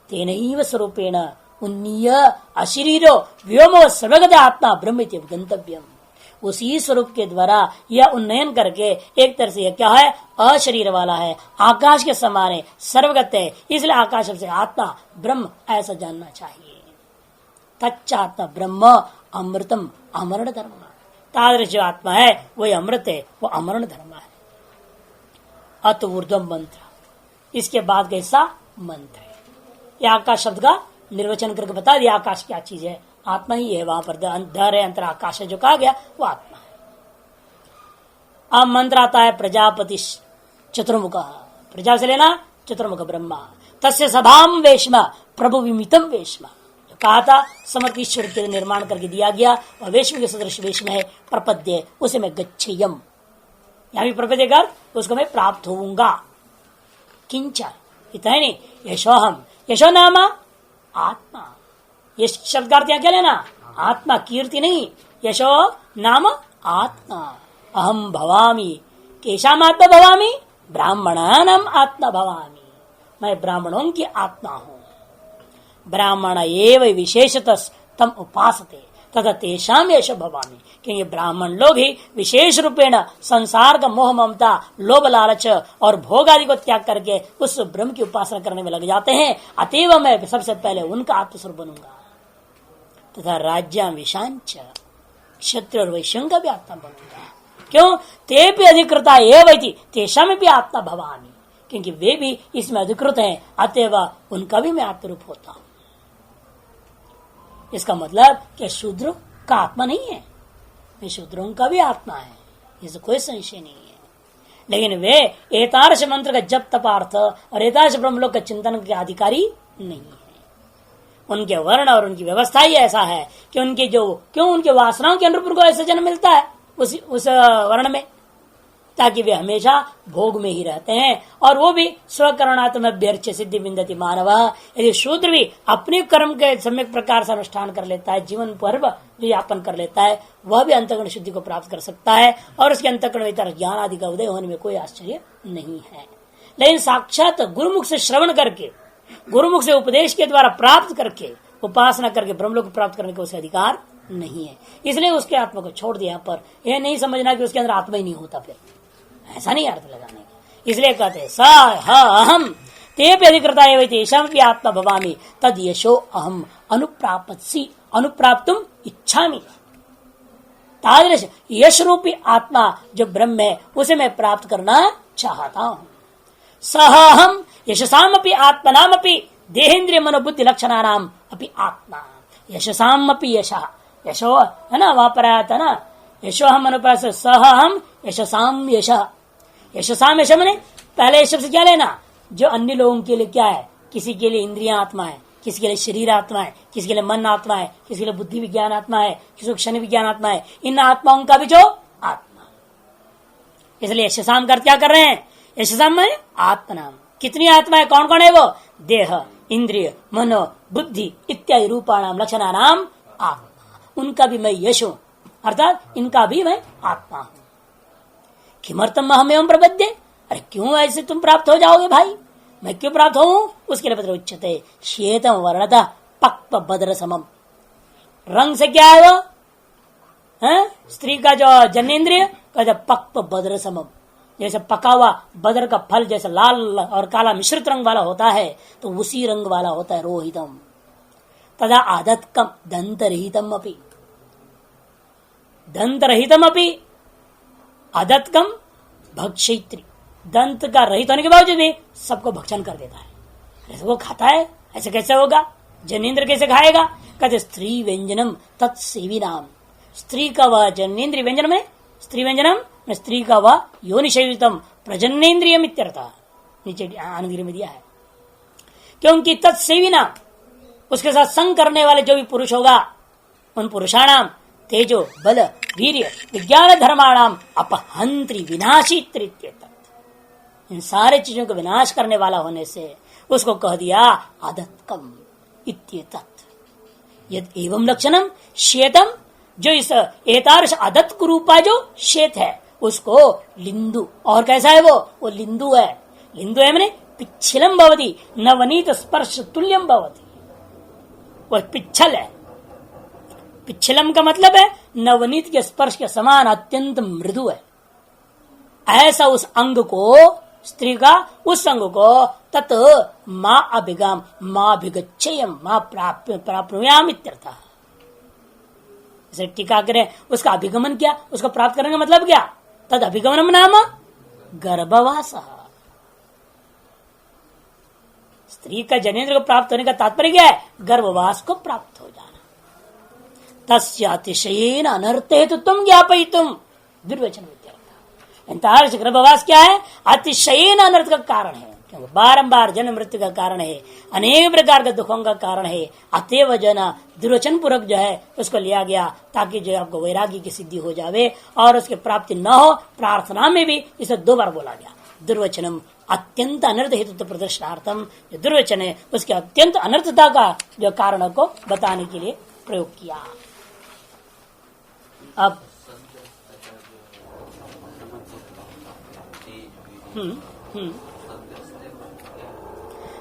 तेनैव स्वरूपेण उन्नीय अशरीरो व्योमो सर्वगत आत्मा ब्रह्म इति गंतव्यम। उसी स्वरूप के द्वारा यह उन्नयन करके एक तरह से यह क्या है? अशरीर वाला है, आकाश के समान है, सर्वगत है, इसलिए आकाश से आत्मा ब्रह्म ऐसा जानना चाहिए। तच्चात्मा ब्रह्म अमृतम अमरण धर्म। तादृश जो आत्मा है वही अमृत है, वो अमरण धर्म है। अत ऊर्ध्वम मंत्र, इसके बाद कैसा मंत्र है? यह आकाश शब्द का निर्वचन करके बता दिया। आकाश क्या चीज है? आत्मा ही है। वहां पर धर है, अंतर आकाश है जो कहा गया वो आत्मा है। अब मंत्र आता है प्रजापति चतुर्मुख, प्रजा से लेना चतुर्मुख ब्रह्मा, तस्य सभाम वेश्म प्रभु विमितम वेश्म, जो कहा था समर्थ ईश्वर के निर्माण करके दिया गया, वह वेश्म के सदृश वेश्म है। प्रपद्य, उसे मैं गच्छेयम, यहां भी प्रपद्य कर उसको मैं प्राप्त होऊंगा। किंचा, इतना ही नहीं, यशोहम, यशो नाम आत्मा, ये शब्द का अर्थ क्या लेना? आत्मा, कीर्ति नहीं। यशो नाम आत्मा। अहम भवामी, केशाम आत्मा भवामी? ब्राह्मणानाम आत्मा भवामी, मैं ब्राह्मणों की आत्मा हूं। ब्राह्मण एव विशेषतः तम उपासते तथा तेषाम यश भवामी, क्योंकि ब्राह्मण लोग ही विशेष रूपेण संसार का मोह ममता लोभ लालच और भोग आदि को त्याग करके उस ब्रह्म की उपासना करने में लग जाते हैं। अतएव मैं सबसे पहले उनका आत्मस्वरूप बनूंगा। तथा राज्य विशांच, क्षत्रिय और वैश्यों का भी आत्मा बनूंगा। क्यों? ते भी अधिकृता एवं तेषाम भी आत्मा भवामी, क्योंकि वे भी इसमें अधिकृत हैं, अतएव उनका भी मैं आत्मरूप होता हूं। इसका मतलब कि शूद्र का आत्मा नहीं है, वे शूद्रों का भी आत्मा है, इससे कोई संशय नहीं है। लेकिन वे एतादृश मंत्र का जप तपार्थ और एतादृश ब्रह्मलोक का चिंतन के अधिकारी नहीं है। उनके वर्ण और उनकी व्यवस्था ही ऐसा है कि उनके जो क्यों उनके वासनाओं के अनुरूप उनको ऐसा जन्म मिलता है उस वर्ण में, ताकि वे हमेशा भोग में ही रहते हैं। और वो भी स्वकर्णात्म अभ्यर्च्य सिद्धि विन्दति मानव। यदि शूद्र भी अपने कर्म के सम्यक प्रकार से अनुष्ठान कर लेता है, जीवन पर्व जो यापन कर लेता है, वह भी अंतःकरण शुद्धि को प्राप्त कर सकता है, और उसके अंतःकरण ज्ञान आदि का उदय होने में कोई आश्चर्य नहीं है। लेकिन साक्षात गुरुमुख से श्रवण करके, गुरुमुख से उपदेश के द्वारा प्राप्त करके, उपासना करके ब्रह्मलोक प्राप्त करने का उसे अधिकार नहीं है। इसलिए उसके आत्मा को छोड़ दिया। पर यह नहीं समझना कि उसके अंदर आत्मा ही नहीं होता, फिर ऐसा नहीं अर्थ लगाने का। इसलिए कहते हैं स अहम ते अधिकृता एवं भी आत्मा भवामी तद यशो अहम अनुप्रापत्सी अनुप्राप्तुम इच्छामि। तादृश यश रूपी आत्मा जो ब्रह्म है उसे मैं प्राप्त करना चाहता हूं। सहम यशसामपि आत्मनामपि देहेन्द्रिय मनोबुद्धि लक्षणानाम अपि आत्मा। यशसामपि यशः, यशो है ना, वहां पर आया था ना, यशो हम अनुप्रास सहम यशसाम यश। यशसाम यश मैंने पहले यश से क्या लेना? जो अन्य लोगों के लिए क्या है, किसी के लिए इंद्रियां आत्मा है, किसी के लिए शरीर आत्मा है, किसी के लिए मन आत्मा है, किसी के लिए बुद्धि विज्ञान आत्मा है, किसी को क्षण विज्ञान आत्मा है, इन आत्माओं का भी जो आत्मा। इसलिए यशसाम कर क्या कर रहे हैं, यशसाम में आत्मनाम। कितनी आत्मा है, कौन कौन है वो, देह इंद्रिय मनो बुद्धि इत्यादि रूपाणाम लक्षणानाम आत्मा, उनका भी मैं यश हूं, अर्थात इनका भी मैं आत्मा हूं। किमर्थम अहम एवं प्रबद्ध, अरे क्यों ऐसे तुम प्राप्त हो जाओगे भाई, मैं क्यों प्राप्त हूं, उसके लिए पत्र उच्चते श्वेतम वर्णतः पक्व बद्र समम। रंग से क्या है वो है? स्त्री का जो जनेन्द्रिय कहते पक्व बद्र समम, जैसे पका हुआ बदर का फल जैसे लाल और काला मिश्रित रंग वाला होता है, तो उसी रंग वाला होता है रोहितम। तदा आदत्कम दंत रहितम अपि, दंत रहितम अपि आदत्कम भक्षित्री, दंत का रहित होने के बावजूद भी सबको भक्षण कर देता है। ऐसे वो खाता है, ऐसे कैसे होगा, जनेन्द्र कैसे खाएगा, कहते स्त्री व्यंजनम तत्सेवी नाम, स्त्री का वह जनेन्द्रिय व्यंजन में, स्त्री व्यंजनम में स्त्री का वह योनिशयुतम प्रजनेन्द्रियम इत्यर्थ, नीचे आनंद में दिया है। क्योंकि तत्सेवी नाम, उसके साथ संग करने वाले जो भी पुरुष होगा, उन पुरुषाणाम तेजो बल वीर्य विज्ञान धर्माणाम अपहंत्री विनाशी, इन सारे चीजों को विनाश करने वाला होने से उसको कह दिया आदत्कम इत्येतत्। यद एवं लक्षणम श्वेतम, जो इस एतादृश आदत रूपा जो श्वेत है उसको लिंदु, और कैसा है वो लिंदु है। लिंदु है मैंने पिच्छलम भवति नवनीत स्पर्श तुल्यम भवति, वह पिच्छल है। पिच्छलम का मतलब है नवनीत के स्पर्श के समान अत्यंत मृदु है। ऐसा उस अंग को, स्त्री का उस अंग को तत् मां अभिगाम मां अभिगच्छेयम मां प्राप्नुयाम इत्यर्थ। टीका करें उसका अभिगमन क्या, उसको प्राप्त करने का मतलब क्या, तद अभिगमनम नाम गर्भवास। स्त्री का जनेन्द्र को प्राप्त होने का तात्पर्य क्या है, गर्भवास को प्राप्त हो जाना। तस्य अतिशयेन अनर्थ हेतु तुम ज्ञापयितुम दुर्वचन विद्यार्थ। गर्भवास क्या है, अतिशयेन अनर्थ का कारण है, क्योंकि बारंबार जन्म मृत्यु का कारण है, अनेक प्रकार के दुखों का कारण है। अतएव जना दुर्वचन पूर्वक जो है उसको लिया गया, ताकि जो आपको वैराग्य की सिद्धि हो जावे और उसकी प्राप्ति न हो। प्रार्थना में भी इसे 2 बार बोला गया, दुर्वचनम अत्यंत अनर्थ हेतु प्रदर्शनार्थम। जो दुर्वचन है उसके अत्यंत अनर्थता का जो कारण को बताने के लिए प्रयोग किया। अब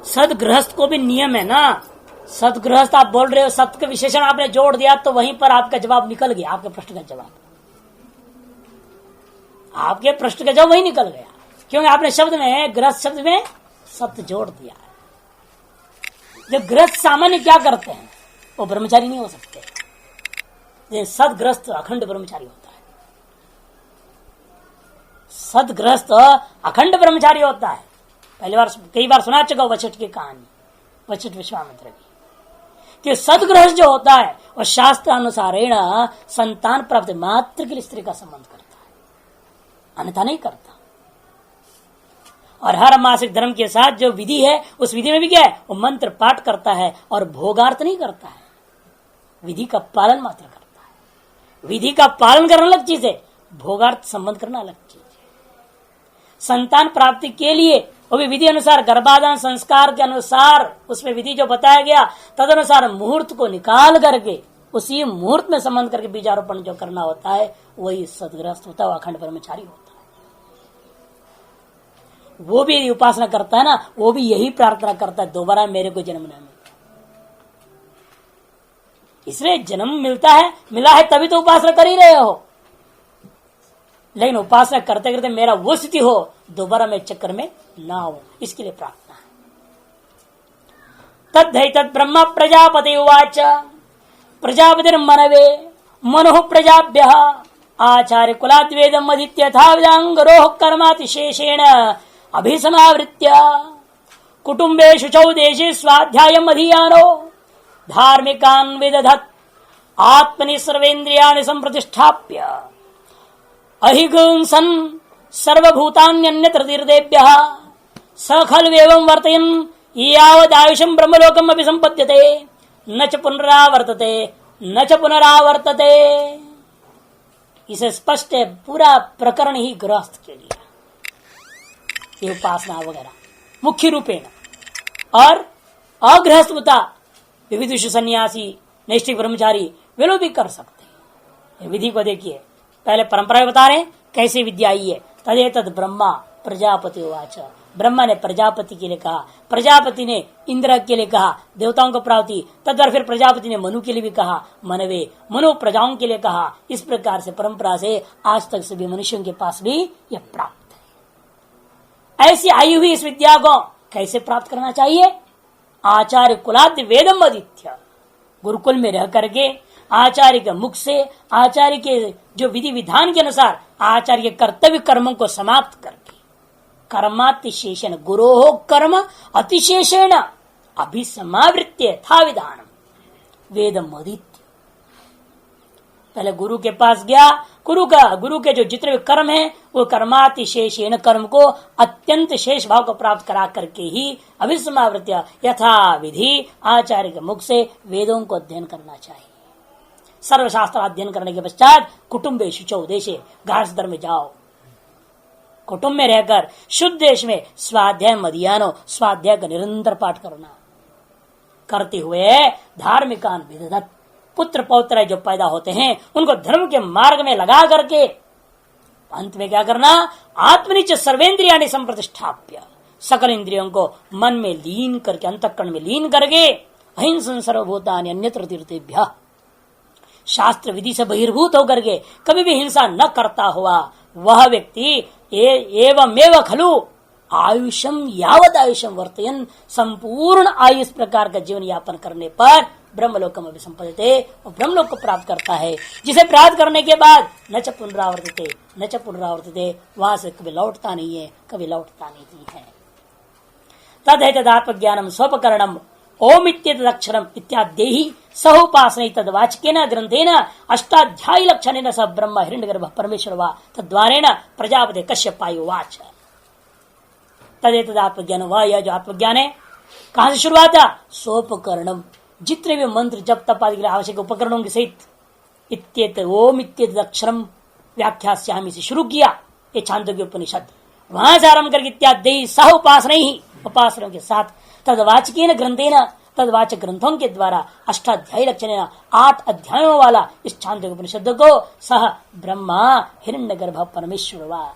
सदगृहस्थ को भी नियम है ना, सदगृहस्थ आप बोल रहे हो, सत्य के विशेषण आपने जोड़ दिया तो वहीं पर आपका जवाब निकल गया, आपके प्रश्न का जवाब, आपके प्रश्न का जवाब वही निकल गया, क्योंकि आपने शब्द में, गृहस्थ शब्द में सत्य जोड़ दिया है। जब गृहस्थ सामान्य क्या करते हैं, वो ब्रह्मचारी नहीं हो सकते। सदगृहस्थ अखंड ब्रह्मचारी होता है, सदगृहस्थ अखंड ब्रह्मचारी होता है। पहली बार कई बार सुना चुका वशिष्ठ की कहानी, वशिष्ठ विश्वामित्र की, कि सदगृहस्थ जो होता है वह शास्त्र अनुसारेण संतान प्राप्त मात्र के लिए स्त्री का संबंध करता है, अन्यथा नहीं करता। और हर मासिक धर्म के साथ जो विधि है उस विधि में भी क्या है, वो मंत्र पाठ करता है और भोगार्थ नहीं करता है, विधि का पालन मात्र करता है। विधि का पालन करना अलग चीज है, भोगार्थ संबंध करना अलग चीज है। संतान प्राप्ति के लिए वो भी विधि अनुसार, गर्भाधान संस्कार के अनुसार उसमें विधि जो बताया गया तद अनुसार मुहूर्त को निकाल करके उसी मुहूर्त में संबंध करके बीजारोपण जो करना होता है वही सदगृहस्थ होता है, अखंड ब्रह्मचारी होता है। वो भी उपासना करता है ना, वो भी यही प्रार्थना करता है, दोबारा मेरे को जन्म न मिले। इसलिए जन्म मिलता है, मिला है तभी तो उपासना कर ही रहे हो, लेकिन उपासना करते करते मेरा वो स्थिति हो, दोबारा मैं चक्कर में ना हो, इसके लिए प्रार्थना है। तद्धैतत् ब्रह्म प्रजापति उवाच प्रजापतिर्मनवे मनोः प्रजाभ्यः आचार्य कुलाद्वेदम् अधीत्य यथाविधांगरोः कर्मातिशेषेण अभिसमावृत्य कुटुम्बे शुचौ देशे स्वाध्यायम् अधीयानो धार्मिकान् विदधत् आत्मनि सर्वेन्द्रियाणि सम्प्रतिष्ठाप्य अहिगुंसन् सर्वभूतान्यन्यत्र तीर्थेभ्यः सखल एवं वर्तयन यावदायुषम ब्रह्मलोकम अभी संपद्यते न च पुनरावर्तते न च पुनरावर्तते। इसे स्पष्ट है, पूरा प्रकरण ही गृहस्थ के लिए, ये उपासना वगैरह मुख्य रूपेण। और अगृहस्थता विविधुषु सन्यासी नैष्ठिक ब्रह्मचारी वे लोग भी कर सकते हैं। विधि को देखिए, पहले परंपरा बता रहे कैसे विद्या आई है। तदे तद ब्रह्मा प्रजापति उवाच, ब्रह्मा ने प्रजापति के लिए कहा, प्रजापति ने इंद्र के लिए कहा, देवताओं को प्राप्ति, तदवर फिर प्रजापति ने मनु के लिए भी कहा, मनवे मनु प्रजाओं के लिए कहा। इस प्रकार से परंपरा से आज तक सभी मनुष्यों के पास भी यह प्राप्त है। ऐसी आई हुई इस विद्या को कैसे प्राप्त करना चाहिए? आचार्य कुलाद्य वेदम अदित्य, गुरुकुल में रह करके आचार्य के मुख से, आचार्य के जो विधि विधान के अनुसार आचार्य के कर्तव्य कर्मों को समाप्त करके, कर्मातिशेषण गुरो कर्म अतिशेषेण अभिसमावृत्य था विधानम वेदम अदित्य। पहले गुरु के पास गया, गुरु के जो जितने भी कर्म है वो कर्मातिशेषेण कर्म को अत्यंत शेष भाव को प्राप्त करा करके ही अभिसमावृत्य यथा विधि आचार्य के मुख से वेदों को अध्ययन करना चाहिए। सर्वशास्त्र अध्ययन करने के पश्चात कुटुम्बे शुचौ देशे, गृहस्थ में जाओ, कुटुंब में रहकर शुद्ध देश में स्वाध्याय मदियानो, स्वाध्याय का निरंतर पाठ करना करते हुए धार्मिकान विदधत, पुत्र पौत्र जो पैदा होते हैं उनको धर्म के मार्ग में लगा करके अंत में क्या करना? आत्मनिच सर्वेन्द्रियाणि संप्रतिष्ठाप्य, सकल इंद्रियों को मन में लीन करके, अंतःकरण में लीन करके, अहिंसन सर्वभूतानि अन्यत्र तीर्थेभ्यः, शास्त्र विधि से बहिर्भूत होकर के कभी भी हिंसा न करता हुआ वह व्यक्ति एवमेव खलु आयुषम यावद आयुषम वर्तयन, संपूर्ण आयु इस प्रकार का जीवन यापन करने पर ब्रह्मलोकम अभी संपदते, और ब्रह्मलोक को प्राप्त करता है, जिसे प्राप्त करने के बाद न च पुनरावर्तते न च पुनरावर्तते, वहां से कभी लौटता नहीं है, कभी लौटता नहीं है। तदेतदात्म ज्ञानम स्वपकरणम ओम इत्यक्षरम इत्यादेहि सहोपासने तद्वाचकेन ग्रंथेन अष्टाध्यायी लक्षणेन स ब्रह्म हिरण्यगर्भ परमेश्वर वा तद्वारेण प्रजापति कश्यपायुवाच। तदेतद आत्मज्ञान, वह यह जो आत्मज्ञान है कहां से शुरुआत है? सोपकरणम, जितने भी मंत्र जप तप आदि के लिए आवश्यक उपकरणों के सहित इत्येत ओम इत्येत अक्षरम व्याख्यास्यामि से शुरू किया ये छांदोग्य उपनिषद। वहां से आरंभ करके इत्यादि सह उपासना ही, उपासनाओं के साथ तदवाचकेन ग्रंथेन, तदवाचक ग्रंथों के द्वारा अष्टाध्यायी लक्षण 8 अध्यायों वाला इस छांदोग्य उपनिषद को सह ब्रह्मा हिरण्यगर्भ परमेश्वर वा,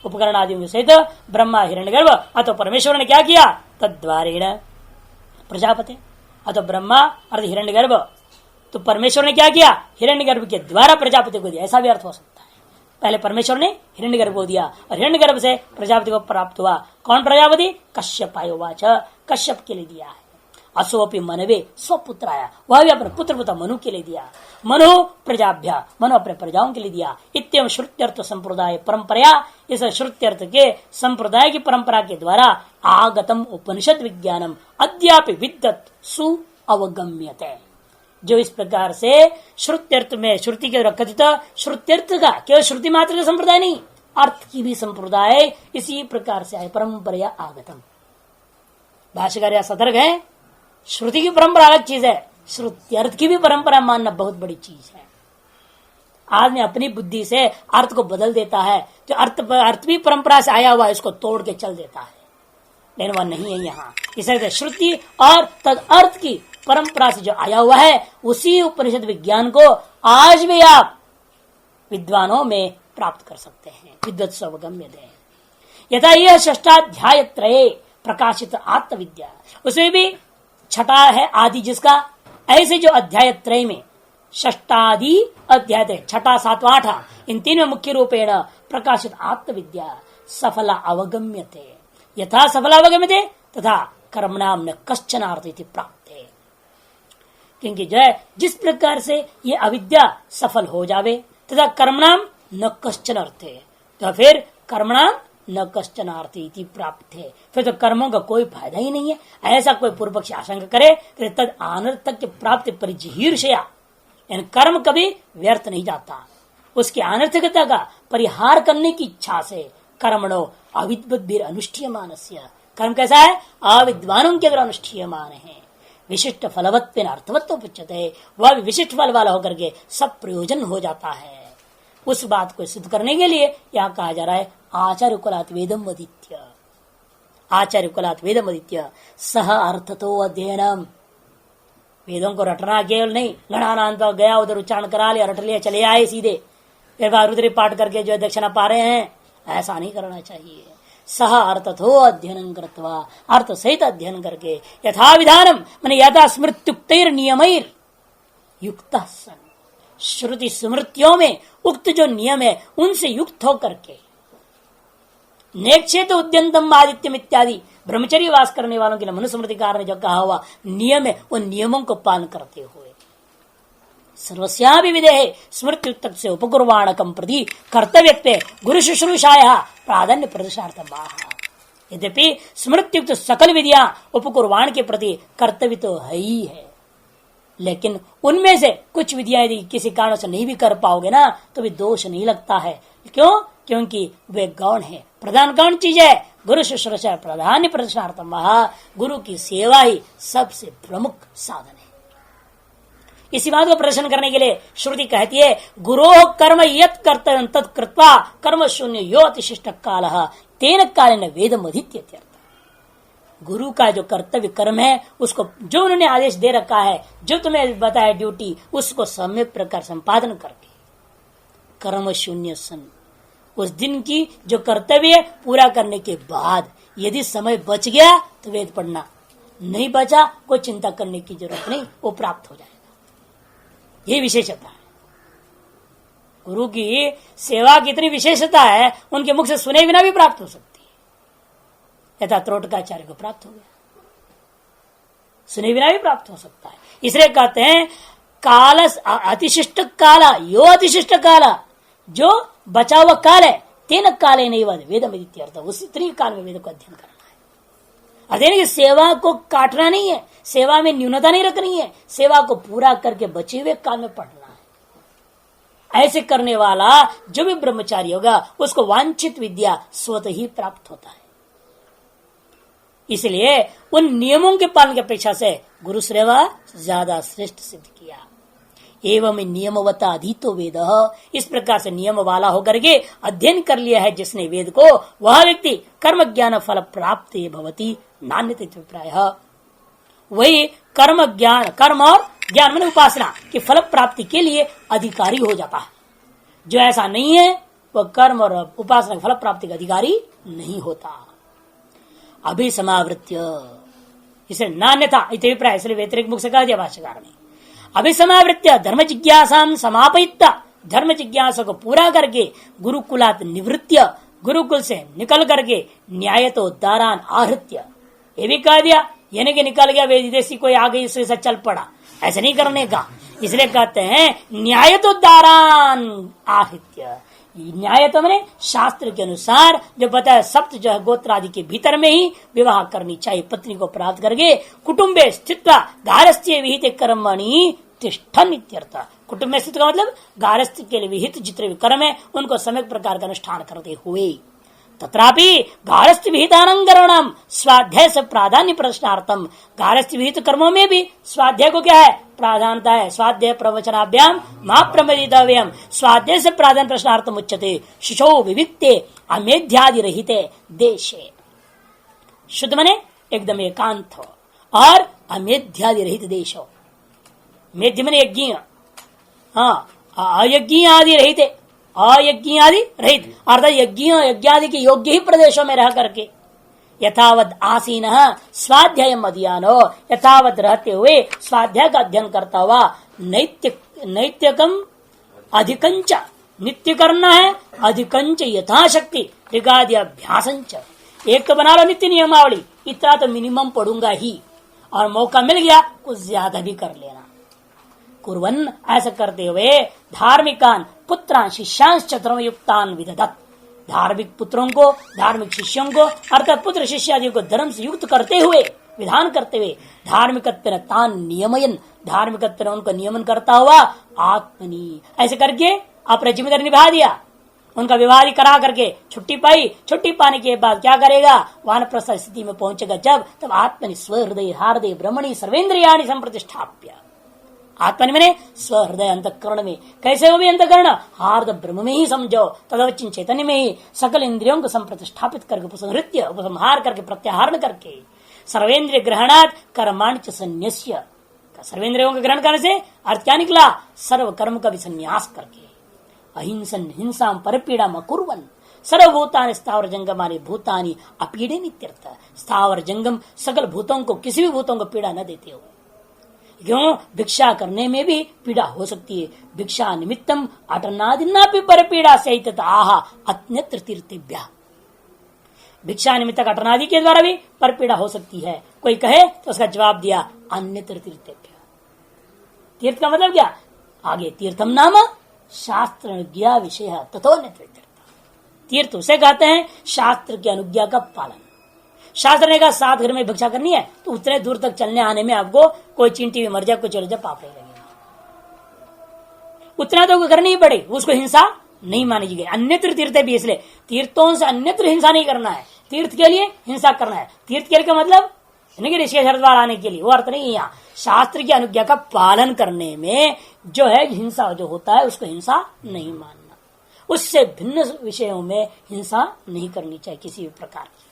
उपकरण आदि सहित ब्रह्मा हिरण्यगर्भ अतो परमेश्वर ने क्या किया? तद्वारेण प्रजापति, अतो ब्रह्मा अर्थ हिरण्यगर्भ, तो परमेश्वर ने क्या किया? हिरण्यगर्भ के द्वारा प्रजापति को दिया, ऐसा भी अर्थ हो सकता है। पहले परमेश्वर ने हिरण्यगर्भ को दिया और हिरण्यगर्भ से प्रजापति को प्राप्त हुआ। कौन प्रजापति? कश्यपायुवाच, कश्यप के लिए दिया है। असोपि मनवे स्वपुत्राया, वह भी अपने पुत्र पुत्र मनु के लिए दिया। मनु प्रजाभ्या, मनु अपने प्रजाओं के लिए दिया। इत्यम श्रुत्यर्थ संप्रदाय परंपरा, इस श्रुत्यर्थ के संप्रदाय की परंपरा के द्वारा आगतम उपनिषद विज्ञानम अद्यापि विद्वत सु अवगम्यते, जो इस प्रकार से श्रुत्यर्थ में श्रुति के कथित श्रुत्यर्थ का केवल श्रुति मात्र का संप्रदाय नहीं, अर्थ की भी संप्रदाय इसी प्रकार से आए। परंपरा आगतम, भाष्यकार सतर्क है, श्रुति की परंपरा अलग चीज है, श्रुत्यर्थ की भी परंपरा मानना बहुत बड़ी चीज है। आदमी अपनी बुद्धि से अर्थ को बदल देता है, जो अर्थ भी परंपरा से आया हुआ है इसको तोड़ के चल देता है, लेकिन वह नहीं है यहाँ। इसलिए श्रुति और तद अर्थ की परंपरा से जो आया हुआ है उसी उपनिषद विज्ञान को आज भी आप विद्वानों में प्राप्त कर सकते हैं। विद्वत स्वगम्य दे यथा यह षष्ठाध्याय त्रय प्रकाशित आत्मविद्या, उसमें भी छठा है आदि जिसका, ऐसे जो अध्याय त्रय में षष्टादि अध्याय छठा सातवां आठा इन तीन में मुख्य रूपेण प्रकाशित आत्मविद्या सफला अवगम्यते, यथा सफला अवगम्यते तथा कर्मणाम न कश्चन अर्थ प्राप्त है। क्योंकि जो है जिस प्रकार से ये अविद्या सफल हो जावे तथा कर्मणाम न कश्चन अर्थ है, तो फिर कर्मणाम न कश्चन अर्थ प्राप्त है, फिर तो कर्मों का कोई फायदा ही नहीं है। ऐसा कोई पूर्व पक्षी आशंका करे तो तद अनर्थक की प्राप्ति परिजिहीर्षया, कर्म कभी व्यर्थ नहीं जाता, उसकी अनर्थकता का परिहार करने की इच्छा से कर्मणो अविद्वद्भिर अनुष्ठीयमानस्य। कर्म कैसा है? अविद्वानों के द्वारा अनुष्ठीयमान है। विशिष्ट फलवत्व अर्थवत्व पुच्छते, वह भी विशिष्ट फल वाला होकर के सब प्रयोजन हो जाता है। उस बात को सिद्ध करने के लिए यहाँ कहा जा रहा है आचार्य कुलात वेदम अदित्य, आचार्य कुलात वेदम अदित्य सह अर्थतो अध्ययनम। वेदों को रटना केवल नहीं, गणाना तो गया उधर उच्चारण करा लिया, रट लिया, चले आए सीधे, फिर रुद्री पाठ करके जो दक्षिणा पा रहे हैं, ऐसा नहीं करना चाहिए। सह अर्थतो अध्ययन कृत्वा, अर्थ सहित अध्ययन करके, यथा विधानम माने यथा स्मृत्युक्तैर नियमैर युक्त सन, श्रुति स्मृतियों में उक्त जो नियम है उनसे युक्त होकर के, नेक्षेत उद्यंतम आदित्यम इत्यादि ब्रह्मचर्य वास करने वालों के लिए मनुस्मृतिकार ने जो कहा हुआ नियम है उन नियमों को पालन करते हुए, सर्वस्यापि विदेहे स्मृत्युक्त से उपकुर्वाणकम प्रति कर्तव्य गुरु शुश्रूषाया प्राधान्य प्रदर्शार्थम। यद्यपि स्मृत्युक्त सकल विधियां उपकुर्वाण के प्रति कर्तव्य तो है ही है, लेकिन उनमें से कुछ विधियां यदि किसी कारण से नहीं भी कर पाओगे ना तो भी दोष नहीं लगता है। क्यों? क्योंकि वे गौण है। प्रधान कौन चीज है? गुरु शुश्रूषा प्राधान्य प्रदर्शनार्थम। गुरु की सेवा ही सबसे प्रमुख साधन है। इसी बात को प्रदर्शन करने के लिए श्रुति कहती है गुरो कर्म यत् कर्तव्यं तत् कृत्वा कर्म शून्य यो अतिशिष्ट काल तेन कालेन वेदम अधीत्यर्थ। गुरु का जो कर्तव्य कर्म है उसको जो उन्होंने आदेश दे रखा है, जो तुम्हें बताया ड्यूटी, उसको सम्यक प्रकार संपादन करके कर्म शून्य सन, उस दिन की जो कर्तव्य पूरा करने के बाद यदि समय बच गया तो वेद पढ़ना, नहीं बचा कोई चिंता करने की जरूरत नहीं, वो प्राप्त हो जाएगा। ये विशेषता है गुरु की सेवा की, इतनी विशेषता है उनके मुख से सुने बिना भी प्राप्त हो सकती है। यथा त्रोटकाचार्य को प्राप्त हो गया, सुने बिना भी प्राप्त हो सकता है। इसलिए कहते हैं काल अतिशिष्ट काला यो अतिशिष्ट काला, जो बचा हुआ काल है तेन काले नहीं वेद में उसी इतनी काल में वेद को अध्ययन करना है। अध्ययन की सेवा को काटना नहीं है, सेवा में न्यूनता नहीं रखनी है, सेवा को पूरा करके बचे हुए काल में पढ़ना है। ऐसे करने वाला जो भी ब्रह्मचारी होगा उसको वांछित विद्या स्वतः ही प्राप्त होता है। इसलिए उन नियमों के पालन की अपेक्षा से गुरु सेवा ज्यादा श्रेष्ठ सिद्ध किया। एवं नियमवता अधीतो वेद, इस प्रकार से नियम वाला होकर के अध्ययन कर लिया है जिसने वेद को, वह व्यक्ति कर्म ज्ञान फल प्राप्त भवती नान्यतिप्राय। वही कर्म ज्ञान, कर्म और ज्ञान माने उपासना की फल प्राप्ति के लिए अधिकारी हो जाता है। जो ऐसा नहीं है वह कर्म और उपासना फल प्राप्ति का अधिकारी नहीं होता। अभिसमावृत्य, इसे नान्यथा अभिप्राय, इसलिए व्यतिरिक्त मुख से कह दिया भाष्यकार ने। अभिसमावृत्य धर्म जिज्ञासा समापयित, धर्म जिज्ञासा को पूरा करके गुरुकुलात निवृत्य, गुरुकुल से निकल करके न्याय तो उद्धारान आहृत्य, ये भी कह दिया यानी कि निकल गया विदेशी कोई आ गई उससे चल पड़ा, ऐसा नहीं करने का। इसलिए कहते हैं न्याय तो उद्धारान आहृत्य। न्याय तो मैंने शास्त्र के अनुसार जो बताया सप्त जो है गोत्र आदि के भीतर में ही विवाह करनी चाहिए। पत्नी को प्राप्त करके कुटुंबे स्थित्वा गारस्थ्य विहित कर्मणि तिष्ठन् इत्यर्थ। कुटुंब में स्थित का मतलब गारस्थ्य के लिए विहित जितने भी कर्म है उनको सम्यक प्रकार का अनुष्ठान करते हुए, तत्रापि गारस्थ्य विहितानंगरणम स्वाध्याय से प्राधान्य प्रश्नार्थम, गारस्थ्य विहित कर्मों में भी स्वाध्याय को क्या है प्राधान्यता है। स्वाध्याय प्रवचनाभ्याम मा प्रमदितव्यम, स्वाध्याय से प्राधान्य प्रश्नार्थम उच्यते शिशो विविक्ते अमेध्यादि रहिते देशे। शुद्ध मने एकदम एकांत और अमेध्यादि रहित देश हो। मेध्य मने यज्ञ, अयज्ञ आदि रहित, अयज्ञ आदि रहित अर्थात यज्ञ यज्ञादि के योग्य ही प्रदेशों में रह करके यथावत आसीन स्वाध्याय अधियानो, यथावत रहते हुए स्वाध्याय का अध्ययन करता हुआ नैत्यकम अधिकंच, नित्य करना है, अधिकंच यथाशक्ति ऋगादि अभ्यासंच। एक तो बना लो नित्य नियमावली, इतना तो मिनिमम पढ़ूंगा ही, और मौका मिल गया कुछ ज्यादा भी कर लेना। कुर्वन्, ऐसा करते हुए धार्मिकान पुत्रान शिष्यांश चतुर्म युक्तान विदधत, धार्मिक पुत्रों को, धार्मिक शिष्यों को अर्थात पुत्र शिष्य आदि को धर्म से युक्त करते हुए, विधान करते हुए, धार्मिकत्वेन तान नियमयन, धार्मिकत्वेन उनको नियमन करता हुआ आत्मनि, ऐसे करके अपना जिम्मेदारी निभा दिया। उनका विवाह करा करके छुट्टी पाई। छुट्टी पाने के बाद क्या करेगा, वानप्रस्थ स्थिति में पहुंचेगा जब, तब आत्मनि स्वहृदय हार्दय ब्रह्मणि सर्वेन्द्रियाणि संप्रतिष्ठाप्य। आत्मनि मैंने स्वहृदय अंतकरण में, कैसे वो भी अंतकरण हार्द ब्रह्म में ही समझो, तदवचिन चैतन्य में ही सकल इंद्रियों को संप्रतिष्ठापित करके उपसंहृत्य उपसंहार करके प्रत्याहरण करके सर्वेन्द्रिय ग्रहणात् कर्माणि संन्यस्य, सर्वेन्द्रियों के ग्रहण करने से अर्थ क्या निकला, सर्व कर्म का भी संन्यास करके अहिंसन हिंसा परपीड़ा मकुर्वन सर्वभूतानि स्थावर जंगमानि भूतानि अपीड़े नित्यर्थ। स्थावर जंगम सकल भूतों को, किसी भी भूतों को पीड़ा न देते हो। क्यों, भिक्षा करने में भी पीड़ा हो सकती है। भिक्षा निमित्तम अटनादिना भी परपीड़ा से आह अन्यत्र तीर्थेभ्यः, भिक्षा निमित्त अटनादि के द्वारा भी परपीड़ा हो सकती है। कोई कहे तो उसका जवाब दिया अन्यत्र तीर्थेभ्यः। तीर्थ का मतलब क्या, आगे तीर्थम नाम शास्त्र ज्ञा विषय तथोन्यत्र। तीर्थ उसे कहते हैं शास्त्र की अनुज्ञा का पालन। शास्त्र ने कहा 7 घर में भिक्षा करनी है तो उतने दूर तक चलने आने में आपको कोई चींटी भी मर जाए, कोई चढ़ जाए, पाप नहीं लगेगा, उतना तो करनी ही पड़े, उसको हिंसा नहीं मानी गई। अन्यत्र तीर्थ भी, इसलिए तीर्थों से अन्यत्र हिंसा नहीं करना है, तीर्थ के लिए हिंसा करना है। तीर्थ के लिए का मतलब ऋषिकेश हरिद्वार आने के लिए, वो अर्थ नहीं। यहाँ शास्त्र की अनुज्ञा का पालन करने में जो है हिंसा जो होता है उसको हिंसा नहीं मानना। उससे भिन्न विषयों में हिंसा नहीं करनी चाहिए किसी भी प्रकार की।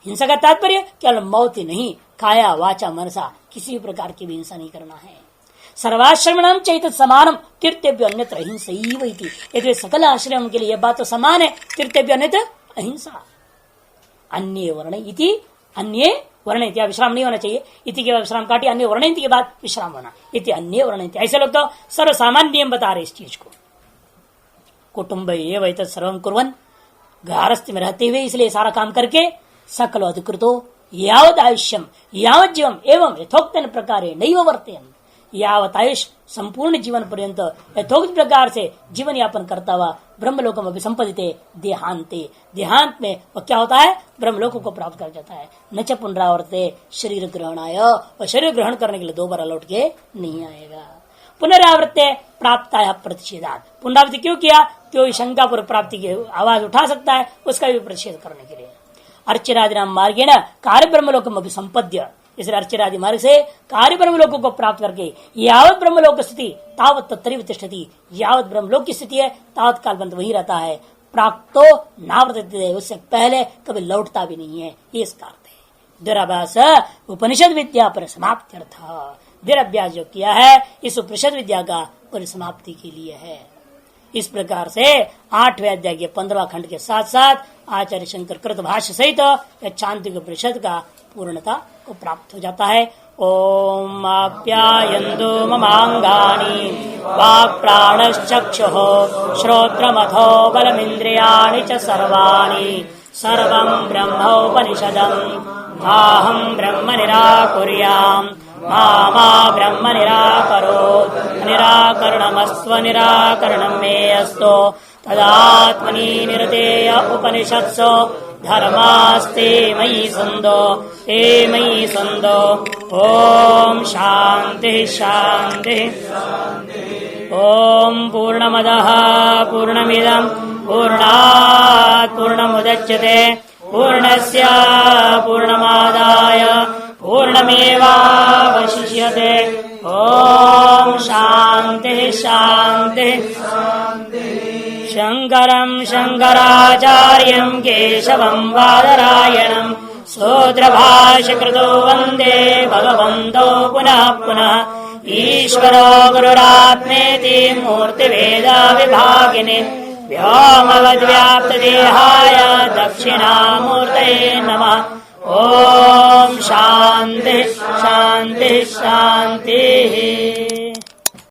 हिंसा का तात्पर्य केवल मौत ही नहीं, काया वाचा मनसा किसी भी प्रकार की भी हिंसा नहीं करना है। सर्वाश्रमणम चैत समानम तीर्थेभ्यो अन्यत्र अहिंसा इति। यदि सकल आश्रम के लिए यह बात तो समान है, तीर्थेभ्यो अन्यत्र अहिंसा। अन्य वर्ण इति, अन्य वर्ण इति, विश्राम नहीं होना चाहिए, इति के बाद विश्राम काटिए, अन्य वर्ण इति के बाद विश्राम होना, इति अन्य वर्ण इति। ऐसे लोग तो सर्वसामान्य नियम बता रहे इस चीज को। कुटुंब ये वही तो सर्वम कुर्वन्, गृहस्थी में रहते हुए इसलिए सारा काम करके सकल अधिकृतो यावत आयुष्यम यावत जीवम एवं यथोक्तन प्रकारे नैव वर्तेयन्। यावत आयुष संपूर्ण जीवन पर्यंत यथोक्त प्रकार से जीवन यापन करता हुआ ब्रह्मलोकम अभिसंपदिते देहांते, देहांत में वह क्या होता है, ब्रह्मलोक को प्राप्त कर जाता है। न च पुनरावर्ते शरीर ग्रहणाय, और शरीर ग्रहण करने के लिए दोबारा लौट के नहीं आएगा। पुनरावृत्ते प्राप्ताय प्रतिषेधात्, पुनरावृत्ति क्यों किया, क्यों शंका पूर्व प्राप्ति की आवाज उठा सकता है, उसका भी प्रतिषेध करने के लिए। अर्चिरादि नाम मार्गेण कार्य ब्रह्मलोकम अभिसंपद्य, इसलिए अर्चिरादि मार्ग से कार्य ब्रह्मलोक को प्राप्त करके यावत ब्रह्मलोक स्थिति तावत तत्रैव तिष्ठति, यावत ब्रह्मलोक की स्थिति है तावत काल पर्यंत वही रहता है। प्राप्तो नावर्तते, उससे पहले कभी लौटता भी नहीं है, ये इसका अर्थ है। दुराभ्यास उपनिषद विद्या पर समाप्त्यर्थ, दुराभ्यास जो किया है इस उपनिषद विद्या का परिसमाप्ति के लिए है। इस प्रकार से 8वें अध्याय के 15वां खंड के साथ साथ आचार्य शंकर कृत भाष्य सहित चांतिक उपनिषद का पूर्णता को प्राप्त हो जाता है। ओम आप्यायन्तु ममांगानि वाक् प्राणश्चक्षुः श्रोत्रमथो बलमिन्द्रियाणि च सर्वाणि सर्वं ब्रह्मोपनिषदम् माहं ब्रह्म निराकुर्याम् मा ब्रह्म निराकरोत् निराकरणमस्व निराकरणं मे अस्तु तदात्मनि निरतेय उपनिषत्सु धर्मास्ते मयि सन्दो ते मयि सन्दो। ओम शांति शांति। ओम पूर्णमदः पूर्णमिदं पूर्णात् पूर्णमुदच्यते पूर्णस्य पूर्णमादाय पूर्णमेवावशिष्यते। ओम शांति शांति। शंकरं शंकराचार्यं केशवं बादरायणं सूत्रभाष्यकृतो वन्दे भगवन्तो पुनः पुनः। ईश्वरो गुरुरात्मेति मूर्तिभेदविभागिने व्योमवद्व्याप्तदेहाय दक्षिणामूर्तये नमः। ओम शांति शांति शांति।